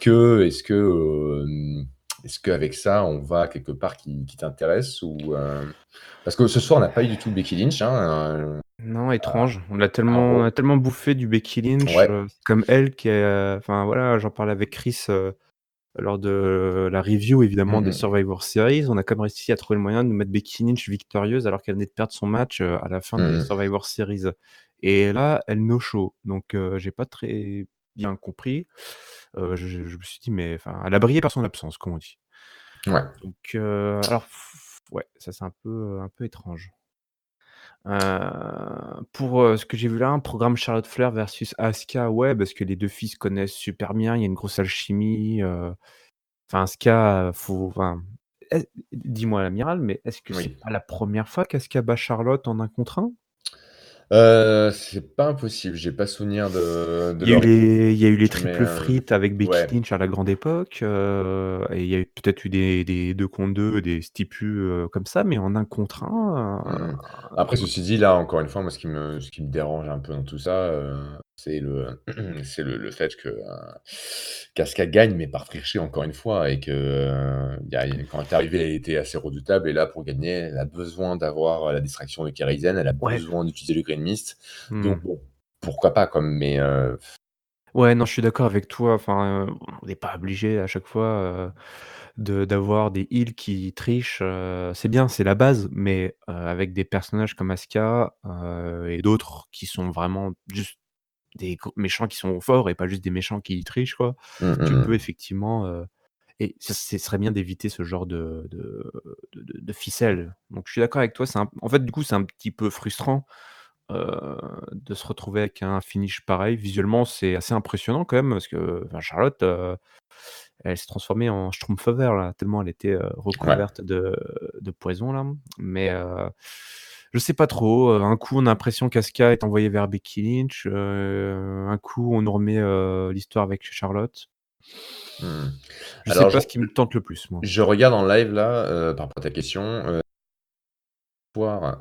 qu'avec ça, on va quelque part qui t'intéresse parce que ce soir, on n'a pas eu du tout Becky Lynch, hein, Non, étrange. à On Raw. a tellement bouffé du Becky Lynch, Ouais. c'est comme elle qui est, enfin voilà, j'en parlais avec Chris, lors de la review évidemment des Mhm. Survivor Series. On a quand même réussi à trouver le moyen de mettre Becky Lynch victorieuse alors qu'elle venait de perdre son match, à la fin des Mhm. Survivor Series et là, elle no show donc j'ai pas très bien compris. Je me suis dit: «Mais enfin, elle a brillé par son absence», comme on dit. Ouais. Donc alors ouais, ça c'est un peu étrange. Pour, ce que j'ai vu là, un programme Charlotte Flair versus Asuka, ouais, parce que les 2 filles se connaissent super bien, il y a une grosse alchimie, enfin Asuka, faut enfin, dis-moi l'amiral, mais est-ce que c'est Oui. pas la première fois qu'Asuka bat Charlotte en 1 contre 1? C'est pas impossible, j'ai pas souvenir de Il y a eu leur les match, mais triples frites avec Becky ouais. Lynch à la grande époque, et il y a eu peut-être eu des 2 contre 2, des stipus, comme ça, mais en 1 contre 1, Mmh. Après, ceci dit, là, encore une fois, moi, ce qui me dérange un peu dans tout ça, c'est le fait qu'Asuka gagne, mais par tricherie, encore une fois, et que, quand elle est arrivée, elle était assez redoutable, et là, pour gagner, elle a besoin d'avoir la distraction de Kairi Sane, elle a ouais, besoin d'utiliser le Green Mist. mmh. Donc bon, pourquoi pas, comme, mais Ouais, non, je suis d'accord avec toi. Enfin, on n'est pas obligé à chaque fois, d'avoir des heals qui trichent, c'est bien, c'est la base, mais avec des personnages comme Asuka, et d'autres qui sont vraiment juste des gros méchants qui sont forts et pas juste des méchants qui trichent, quoi. mmh, Tu mmh peux mh. effectivement, et ce serait bien d'éviter ce genre de ficelles. Donc je suis d'accord avec toi, c'est un en fait, du coup, c'est un petit peu frustrant, de se retrouver avec un finish pareil. Visuellement, c'est assez impressionnant quand même parce que, enfin, Charlotte, elle s'est transformée en Schtroumpfeuer là, tellement elle était, Ouais. recouverte de poison là. Mais, je sais pas trop, un coup on a l'impression qu'Asuka est envoyée vers Becky Lynch, un coup on nous remet, l'histoire avec Charlotte. Mmh. Je sais Alors pas ce qui me tente le plus moi. je regarde en live là, par rapport à ta question, voir,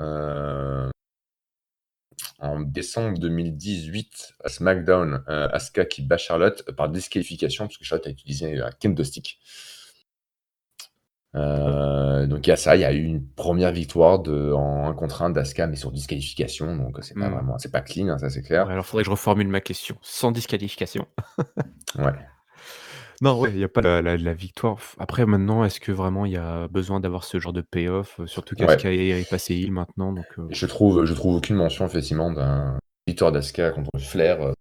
en décembre 2018 à SmackDown, Asuka qui bat Charlotte par disqualification parce que Charlotte a utilisé un kendo stick. Donc il y a ça, il y a eu une première victoire en 1 contre 1 d'Asuka, mais sur disqualification, donc Mmh. c'est pas clean, hein, ça c'est Ouais, clair. alors faudrait que je reformule ma question. Sans disqualification. Ouais, Non, ouais, il y a pas la victoire. Après maintenant, est-ce que vraiment il y a besoin d'avoir ce genre de payoff? Surtout ouais. qu'Asuka est passé heel maintenant donc Je trouve aucune mention effectivement d'un victoire d'Asuka contre Flair,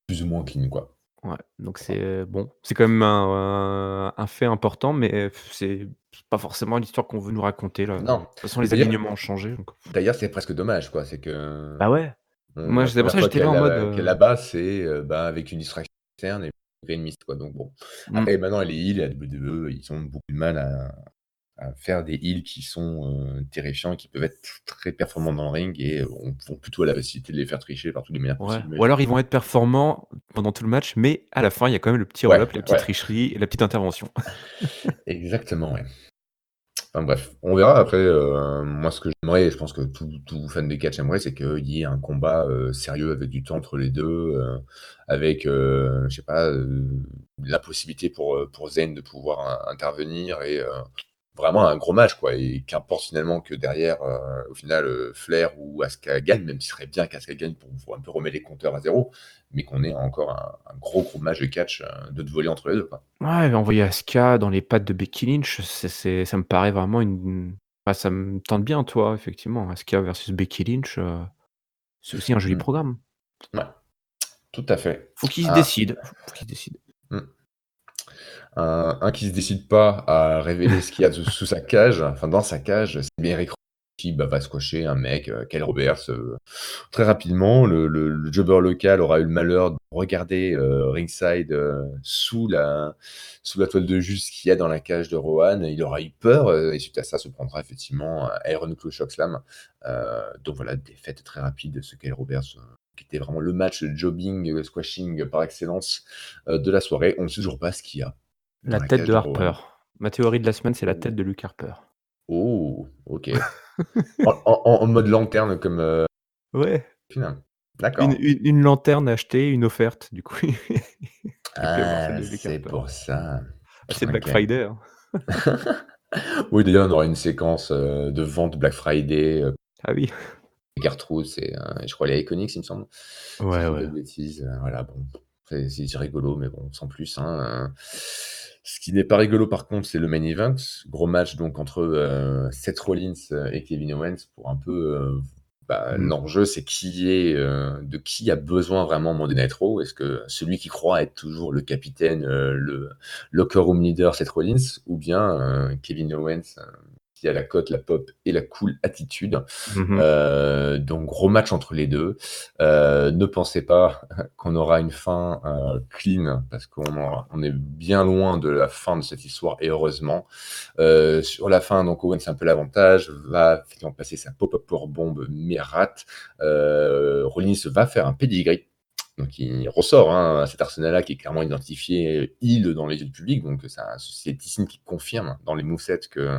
plus ou moins clean, quoi. ouais, donc c'est bon, c'est quand même un fait important mais c'est pas forcément l'histoire qu'on veut nous raconter là. De Non, toute façon et les d'ailleurs alignements ont changé donc d'ailleurs c'est presque dommage, quoi, c'est que bah ouais. Moi la c'est pour première ça que fois j'étais là en mode, qu'elle la bat, c'est, bah, avec une distraction externe et Green Mist, quoi, donc bon. mmh, Après maintenant elle est heel et la WWE, ils ont beaucoup de mal à faire des heals qui sont, terrifiants et qui peuvent être très performants dans le ring, et ont plutôt la facilité de les faire tricher par toutes les manières ouais. possibles Ou imaginables. alors ils vont être performants pendant tout le match mais à la fin il y a quand même le petit Ouais, roll-up, la petite ouais, tricherie et la petite intervention. exactement, ouais. Enfin bref, on verra après, moi ce que j'aimerais, et je pense que tout fan de catch aimerait, c'est qu'il y ait un combat, sérieux avec du temps entre les 2, avec, je sais pas, la possibilité pour Zayn de pouvoir intervenir, et vraiment un gros match, quoi. Et qu'importe finalement que derrière, au final, Flair ou Asuka gagne, même si ce serait bien qu'Asuka gagne pour un peu remettre les compteurs à zéro, mais qu'on ait encore un gros match de catch de volley entre les deux, quoi. Ouais, envoyer Asuka dans les pattes de Becky Lynch, ça me paraît vraiment ça me tente bien, toi, effectivement. Asuka versus Becky Lynch, c'est aussi un joli Mm. programme. Ouais, tout à fait. Faut qu'ils se Ah, décident. Faut qu'ils se décident. mm. Un qui se décide pas à révéler ce qu'il y a sous sa cage, enfin dans sa cage, c'est bien Eric Rowan qui va squasher un mec, Kyle Roberts, très rapidement. Le jobber local aura eu le malheur de regarder ringside sous la toile de jus qu'il y a dans la cage de Rowan. Il aura eu peur et suite à ça se prendra effectivement un Iron Claw Chokeslam. Donc voilà, défaite très rapide de ce Kyle Roberts. Qui était vraiment le match de jobbing, squashing par excellence de la soirée. On ne sait toujours pas ce qu'il y a dans La la tête cage de de Harper. Rowan. Ma théorie de la semaine, c'est la Oh, tête de Luke Harper. oh, OK. En mode lanterne comme, Ouais, final. une D'accord. une une lanterne achetée, une offerte, du coup, il a pu avoir celle Ah, de Luke c'est Harper. pour ça. Ah, c'est Black OK. Friday, hein. Oui, d'ailleurs, on aura une séquence, de vente Black Friday, Ah oui. Gertrude, je crois les Iconics, il me semble, si Ouais, je dis ouais. pas de bêtises, voilà, bon, c'est rigolo, mais bon, sans plus, hein. Ce qui n'est pas rigolo, par contre, c'est le main event. Gros match donc entre, Seth Rollins, et Kevin Owens pour un peu, Mmh. l'enjeu, c'est de qui a besoin vraiment Monday Night Raw? Est-ce que celui qui croit être toujours le capitaine, le locker room leader Seth Rollins ou bien, Kevin Owens, qui a la cote, la pop et la cool attitude? Mmh mh. Donc gros match entre les 2. Ne pensez pas qu'on aura une fin, clean parce on est bien loin de la fin de cette histoire et heureusement. Sur la fin, donc Owen, c'est un peu l'avantage, va finalement passer sa pop-up powerbomb mais rate. Rollins va faire un pedigree. Donc il ressort, hein, cet arsenal-là qui est clairement identifié heal dans les yeux du public. Donc c'est Tissine qui confirme dans les movesets que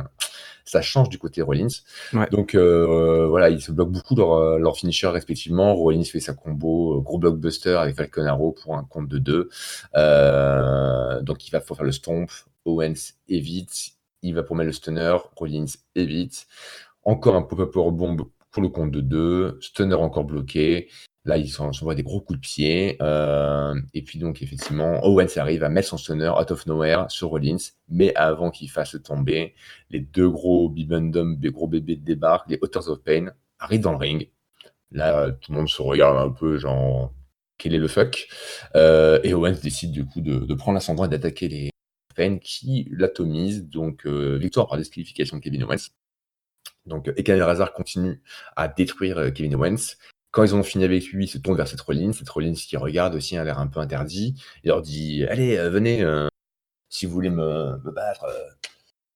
ça change du côté Rollins. Ouais. Donc voilà, ils se bloquent beaucoup leur finisher respectivement. Rollins fait sa combo, gros blockbuster avec Falcon Arrow pour un compte de 2. Donc il va pour faire le stomp. Owens évite. Il va pour mettre le stunner. Rollins évite. Encore un pop-up bomb pour le compte de 2. Stunner encore bloqué. Là, ils s'envoient des gros coups de pied. Et puis donc, effectivement, Owens arrive à mettre son stunner out of nowhere sur Rollins. Mais avant qu'il fasse tomber, les deux gros Bibendum, des gros bébés débarquent. Les Authors of Pain arrivent dans le ring. Là, tout le monde se regarde un peu, genre, quel est le fuck? Et Owens décide du coup de prendre l'ascendant et d'attaquer les Pain qui l'atomisent. Donc, victoire par disqualification de Kevin Owens. Donc, Ekael Razar continue à détruire Kevin Owens. Quand ils ont fini avec lui, ils se tournent vers Seth Rollins. Seth Rollins qui regarde aussi un l'air un peu interdit. Il leur dit allez, venez, si vous voulez me battre,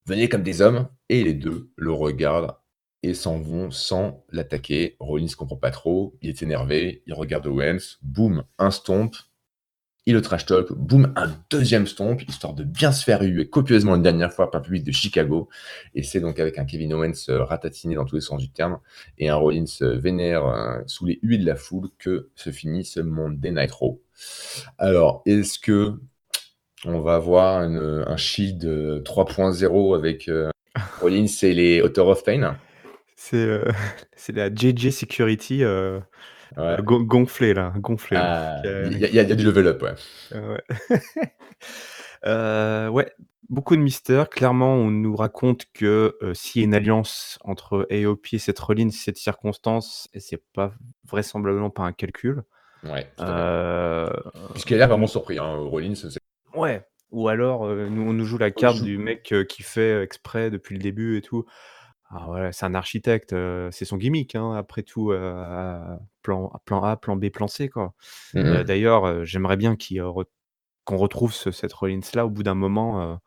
venez comme des hommes. Et les deux le regardent et s'en vont sans l'attaquer. Rollins comprend pas trop. Il est énervé. Il regarde Owens. Boum, un stomp. Il le trash talk, boum, un deuxième stomp, histoire de bien se faire huer copieusement une dernière fois par le public de Chicago. Et c'est donc avec un Kevin Owens ratatiné dans tous les sens du terme et un Rollins vénère sous les huées de la foule que se finit ce Monday Night Raw. Alors, est-ce que on va avoir un Shield 3.0 avec Rollins et les Author of Pain? C'est, c'est la JJ Security, Ouais. gonflée là, qui Il a y, a- il y a du level up, ouais. ouais. Ouais, beaucoup de mystères. Clairement, on nous raconte que, s'il y a une alliance entre AOP et Seth Rollins, cette circonstance et c'est pas vraisemblablement pas un calcul. Ouais, tout à fait. Heu, Puisqu'il a l'air vraiment mmh, surpris, hein, Rollins, c'est ouais, ou alors, on nous joue la pas du carte tout. du mec, qui fait exprès depuis le début et tout. Ah ouais, c'est un architecte, c'est son gimmick, hein, après tout, plan A, plan B, plan C, quoi. Mhm. D'ailleurs, j'aimerais bien qu'on retrouve cette Rollins-là au bout d'un moment,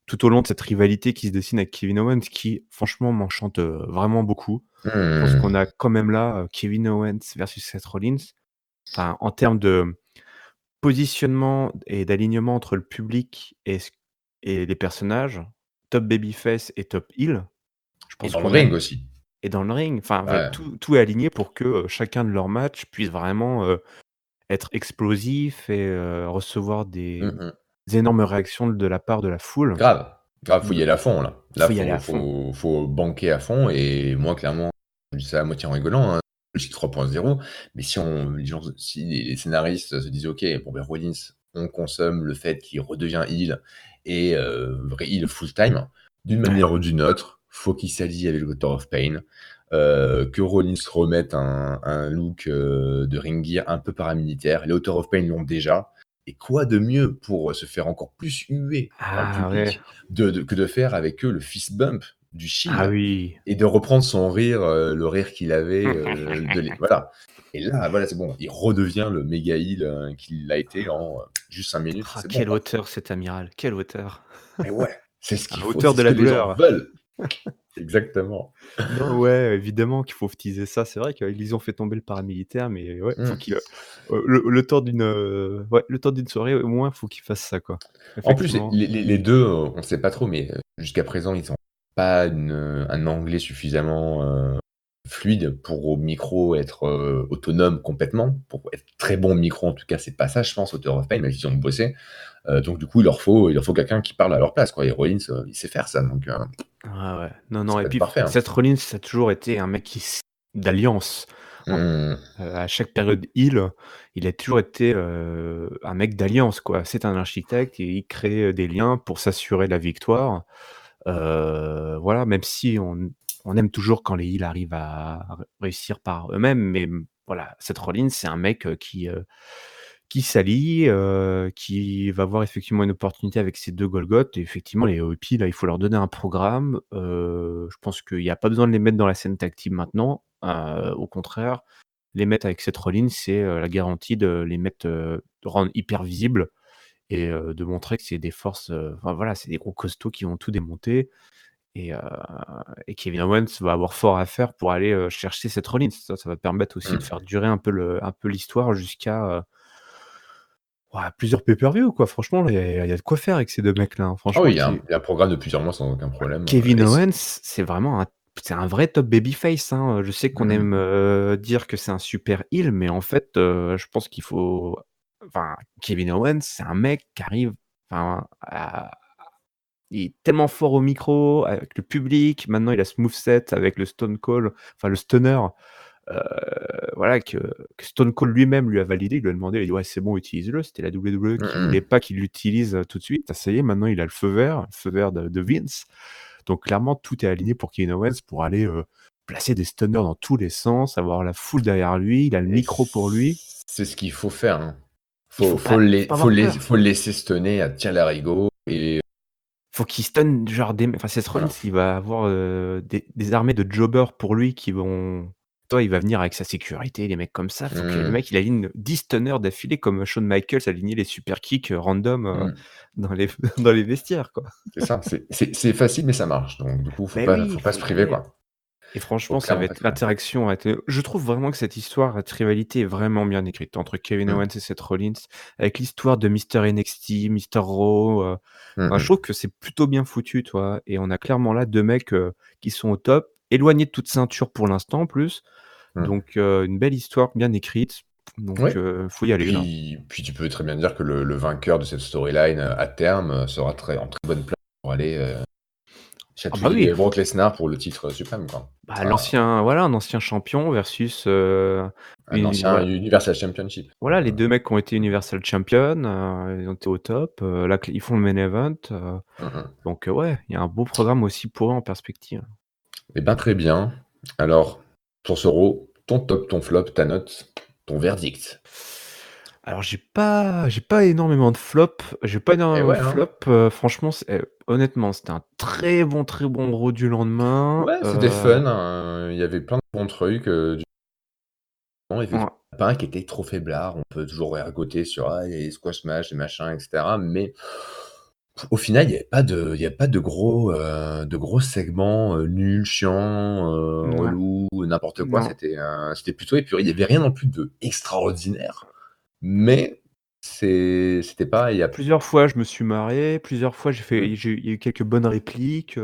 tout au long de cette rivalité qui se dessine avec Kevin Owens qui, franchement, m'enchante, vraiment beaucoup. Je pense qu'on Mhm. a quand même là, Kevin Owens versus Seth Rollins. Enfin, en termes de positionnement et d'alignement entre le public et les personnages, top babyface et top heel, je Et pense dans le qu'on a ring aussi. et dans le ring, enfin, voilà, Ouais. tout est aligné pour que, chacun de leurs matchs puisse vraiment, être explosif et recevoir des Mmh mh. énormes réactions de la part de la foule. Grave. Ah, faut y Mmh. aller à fond là. Là, Faut y aller faut à fond. faut faut banquer à fond et moi clairement, je dis ça à moitié en rigolant, hein, Logic 3.0, mais si les scénaristes se disent: «OK, bon ben Rollins, on consomme le fait qu'il redevient heel et vrai heel full time, d'une Ouais. manière ou d'une autre, faut qu'il s'allie avec l'Author of Pain, que Rollins remette un look, de ring gear un peu paramilitaire. Les Author of Pain l'ont déjà et quoi de mieux pour se faire encore plus huer par le Ah ouais. public que de faire avec eux le fist bump du Ah Shield oui. et de reprendre son rire, le rire qu'il avait, de l'é voilà et là, voilà, c'est bon, il redevient le méga heel, qu'il a été en, juste 5 minutes, Ah c'est bon, quelle quoi. hauteur cet amiral, quelle hauteur! Mais ouais, c'est ce À qu'il faut, hauteur c'est de ce la que les gens douleur. veulent. Exactement. Non, ouais, évidemment qu'il faut teaser ça. C'est vrai qu'ils ont fait tomber le paramilitaire, mais ouais, faut Mmh. qu'il, le temps d'une, ouais, le temps d'une soirée, au moins, faut qu'il fasse ça, quoi. En plus, Effectivement. les 2, on sait pas trop, mais jusqu'à présent, ils ont pas un anglais suffisamment, fluide pour au micro être, autonome complètement. Pour être très bon au micro, en tout cas, c'est pas ça, je pense, Author of Pain, même s'ils ont bossé. Donc du coup, il leur faut quelqu'un qui parle à leur place, quoi et Rollins, il sait faire ça, donc Ouais, ouais. Non, ça non et peut être puis parfait, hein. Seth Rollins, ça a toujours été un mec qui s d'alliance. En Mmh. à chaque période heel, il a toujours été, un mec d'alliance, quoi. C'est un architecte et il crée, des liens pour s'assurer la victoire. Voilà, même si on aime toujours quand les heels arrivent à réussir par eux-mêmes, mais voilà, Seth Rollins, c'est un mec, qui s'allie, qui va avoir effectivement une opportunité avec ces 2 Golgoth et effectivement les OEP là, il faut leur donner un programme. Je pense qu'il y a pas besoin de les mettre dans la scène tag team maintenant. Au contraire, les mettre avec Seth Rollins, c'est, la garantie de les mettre, de rendre hyper visibles et de montrer que c'est des forces, enfin voilà, c'est des gros costauds qui vont tout démonter et heu et Kevin Owens va avoir fort à faire pour aller, chercher Seth Rollins. Ça va permettre aussi de Mmh. faire durer un peu l'histoire jusqu'à, ouah, plusieurs pay-per-view quoi. Franchement, il y a de quoi faire avec ces 2 mecs-là, hein. Ah oui, Franchement, il y a un programme de plusieurs mois sans aucun problème, Kevin et c Owens, c'est un vrai top babyface, hein. Je sais qu'on mmh aime, dire que c'est un super heel, mais en fait, je pense qu'il faut enfin, Kevin Owens, c'est un mec qui arrive, enfin, à il est tellement fort au micro, avec le public. Maintenant, il a ce moveset avec le Stone Cold, enfin le Stunner, heu, voilà que Stone Cold lui-même lui a validé. Il lui a demandé, il a dit: «Ouais, c'est bon, utilise-le». C'était la WWE Mmh qui mh. voulait pas qu'il l'utilise, tout de suite. Ah ça y est, maintenant il a le feu vert de Vince. Donc clairement, tout est aligné pour Kevin Owens pour aller, placer des stunners dans tous les sens, avoir la foule derrière lui. Il a le Et micro pour lui. c'est ce qu'il faut faire, hein. Il Faut faut faut le pas faut avoir le peur. faut le laisser stunner à tire-larigot et Faut qu'il stun genre des enfin Seth Rollins, voilà. il va avoir, des armées de jobbers pour lui qui vont toi, il va venir avec sa sécurité, des mecs comme ça. Faut que le Mmh. mec, il aligne 10 stunners d'affilée comme Shawn Michaels alignait les super kicks, random, Mmh. dans les dans les vestiaires, quoi. C'est ça, c'est facile mais ça marche, donc du coup, Mais oui, faut il pas faut se y priver, aller. quoi. Et Faut franchement, ça va clairement pas être se priver. l'interaction a été je trouve vraiment que cette histoire, cette rivalité est vraiment bien écrite entre Kevin Mmh. Owens et Seth Rollins, avec l'histoire de Mister NXT, Mister Raw, Mmh enfin, je mh. trouve que c'est plutôt bien foutu, tu vois? Et on a clairement là 2 mecs, qui sont au top, éloignés de toute ceinture pour l'instant en plus, Mmh. donc une belle histoire bien écrite, donc Oui, faut y aller là. puis tu peux très bien dire que le vainqueur de cette storyline, à terme, sera en très bonne place pour aller, Ah bah oui, chatouiller Brock Lesnar pour le titre suprême, quoi. Ce bah, sera un ancien champion versus, un ancien voilà. Universal Championship, Voilà, donc les 2 mecs qui ont été Universal Champion, ils ont été au top, là ils font le main event, mmh mh. donc ouais, il y a un beau programme aussi pour eux en perspective. Et ben, très bien. Alors, pour ce Raw, ton top, ton flop, ta note, ton verdict? Alors j'ai pas énormément de flops, Et ouais, hein. franchement honnêtement, c'était un très bon Raw du lendemain, Ouais, c'était fun, il y avait plein de bons trucs, effectivement, ouais, pas un qui était trop faiblard. On peut toujours ergoter sur: «Ah, les squash match, les machins et cetera», mais au final, il y avait pas de gros segments, nuls, chiants, ouais, relous, n'importe quoi. non. C'était plutôt épuré. Il y avait rien non plus d'extraordinaire, mais c'était pas il y a Plusieurs fois, je me suis marré, plusieurs fois mmh, il y a eu quelques bonnes répliques, il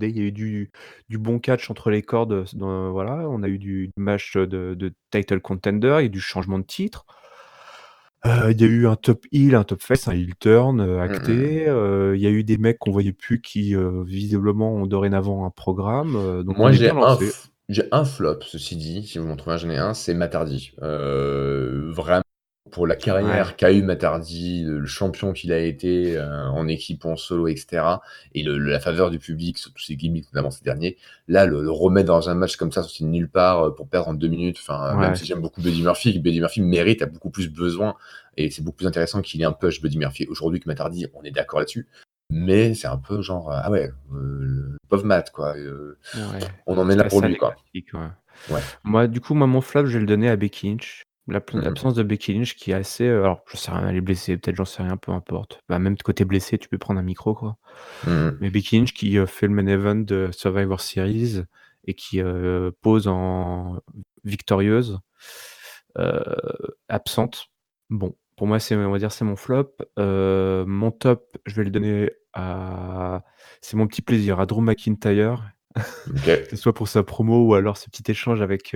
y a eu du bon catch entre les cordes, voilà, on a eu du match, de title contender, il y a eu du changement de titre. Il y a eu un top heel, un top face, un heel turn, Mmh mh. acté, il y a eu des mecs qu'on voyait plus qui, visiblement ont dorénavant un programme, donc on Moi, est bien lancé. j'ai un flop, ceci dit, si vous m'en trouvez un, j'en ai un, c'est Matt Hardy. Vraiment, pour la Ouais, carrière qu'a eu Matt Hardy, le champion qu'il a été, en équipe ou en solo et cetera et la faveur du public sur tous ses gimmicks, notamment ces derniers. Là, le remettre dans un match comme ça, sorti de nulle part, pour perdre en 2 minutes, enfin, même ouais, si j'aime beaucoup Buddy Murphy mérite, a beaucoup plus besoin et c'est beaucoup plus intéressant qu'il ait un push Buddy Murphy aujourd'hui que Matt Hardy, on est d'accord là-dessus. Mais c'est un peu genre, ah ouais, le pauvre Matt, quoi, ouais, on en est c'est là pour assez lui, quoi. anecdotique, ouais. Ouais. Moi, du coup, mon flop, je vais le donner à Becky Lynch. Mmh mh. L'absence de Becky Lynch qui est assez, alors j'en sais rien, elle est blessée, peut-être, j'en sais rien, peu importe. Bah, même côté blessé, tu peux prendre un micro, quoi. Mmh mh. Mais Becky Lynch qui, fait le main event de Survivor Series et qui, pose en victorieuse, absente. Bon, pour moi, c'est on va dire, c'est mon flop. Mon top, je vais le donner à c'est mon petit plaisir, à Drew McIntyre, que OK. ce soit pour sa promo ou alors ce petit échange avec,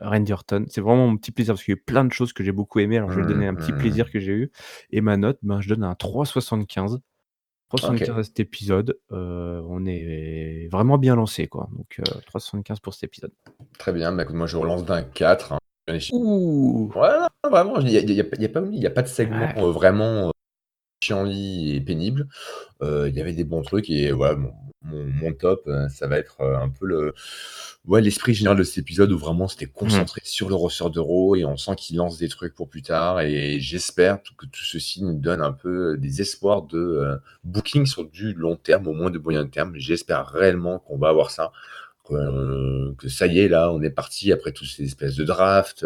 Randy Orton. C'est vraiment mon petit plaisir parce qu'il y a eu plein de choses que j'ai beaucoup aimées, alors je vais le donner Mmh un petit mh. plaisir que j'ai eu et ma note, ben, je donne un 3,75. 3,75 OK, à cet épisode, on est vraiment bien lancé, quoi, donc 3,75 pour cet épisode. très bien. Bah, écoute, moi, je relance d'un 4, hein. Ouh! Ouais, non, vraiment, il y a pas de segment, Ouais. vraiment, chiant-lit et pénible. Il y avait des bons trucs et voilà, mon top, ça va être, un peu l'esprit général de cet épisode où vraiment c'était Mmh. concentré sur le roster de Raw et on sent qu'il lance des trucs pour plus tard et j'espère que tout ceci nous donne un peu des espoirs de, booking sur du long terme, au moins de moyen terme. J'espère réellement qu'on va avoir ça. Que ça y est, là, on est parti après toutes ces espèces de drafts,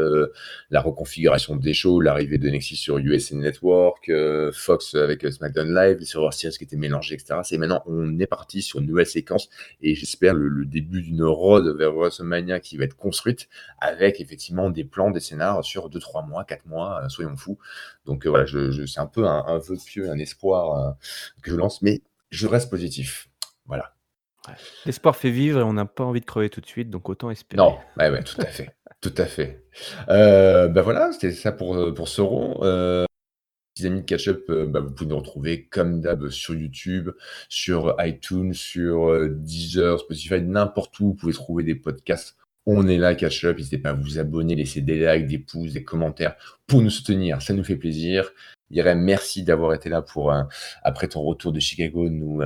la reconfiguration des shows, l'arrivée de NXT sur USA Network, Fox avec SmackDown Live, les serveurs Series qui étaient mélangés, etc. C'est maintenant, on est parti sur une nouvelle séquence et j'espère le début d'une road vers WrestleMania qui va être construite avec effectivement des plans, des scénars sur 2, 3 mois, 4 mois, soyons fous. Donc voilà, c'est un peu un vœu pieux, un espoir que je lance, mais je reste positif. Voilà. Ouais. L'espoir fait vivre et on n'a pas envie de crever tout de suite, donc autant espérer. Non, ouais, ouais, tout à fait, tout à fait. Bah, voilà, c'était ça pour ce rond. Les amis de Catch-Up, bah, vous pouvez nous retrouver comme d'hab sur YouTube, sur iTunes, sur, Deezer, Spotify, n'importe où vous pouvez trouver des podcasts. On est là, Catch-Up, n'hésitez pas à vous abonner, laisser des likes, des pouces, des commentaires pour nous soutenir, ça nous fait plaisir. Irem, merci d'avoir été là pour, après ton retour de Chicago, nous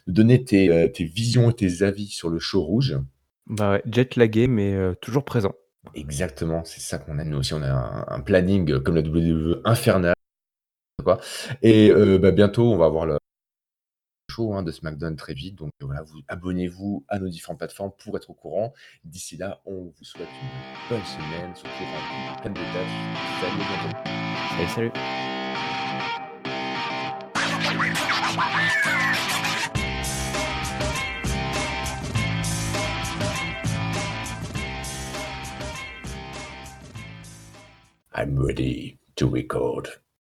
donner tes visions et tes avis sur le show rouge. Bah, ouais, jet-lagué mais toujours présent. Exactement, c'est ça qu'on aime. Nous aussi, on a un planning, comme la WWE infernal, quoi et bah, bientôt, on va avoir le show, hein, de SmackDown très vite donc voilà, vous abonnez-vous à nos différentes plateformes pour être au courant. D'ici là, on vous souhaite une bonne semaine, surtout remplie, pleine de tâches. Salut, à bientôt. Salut, salut. I'm ready to record.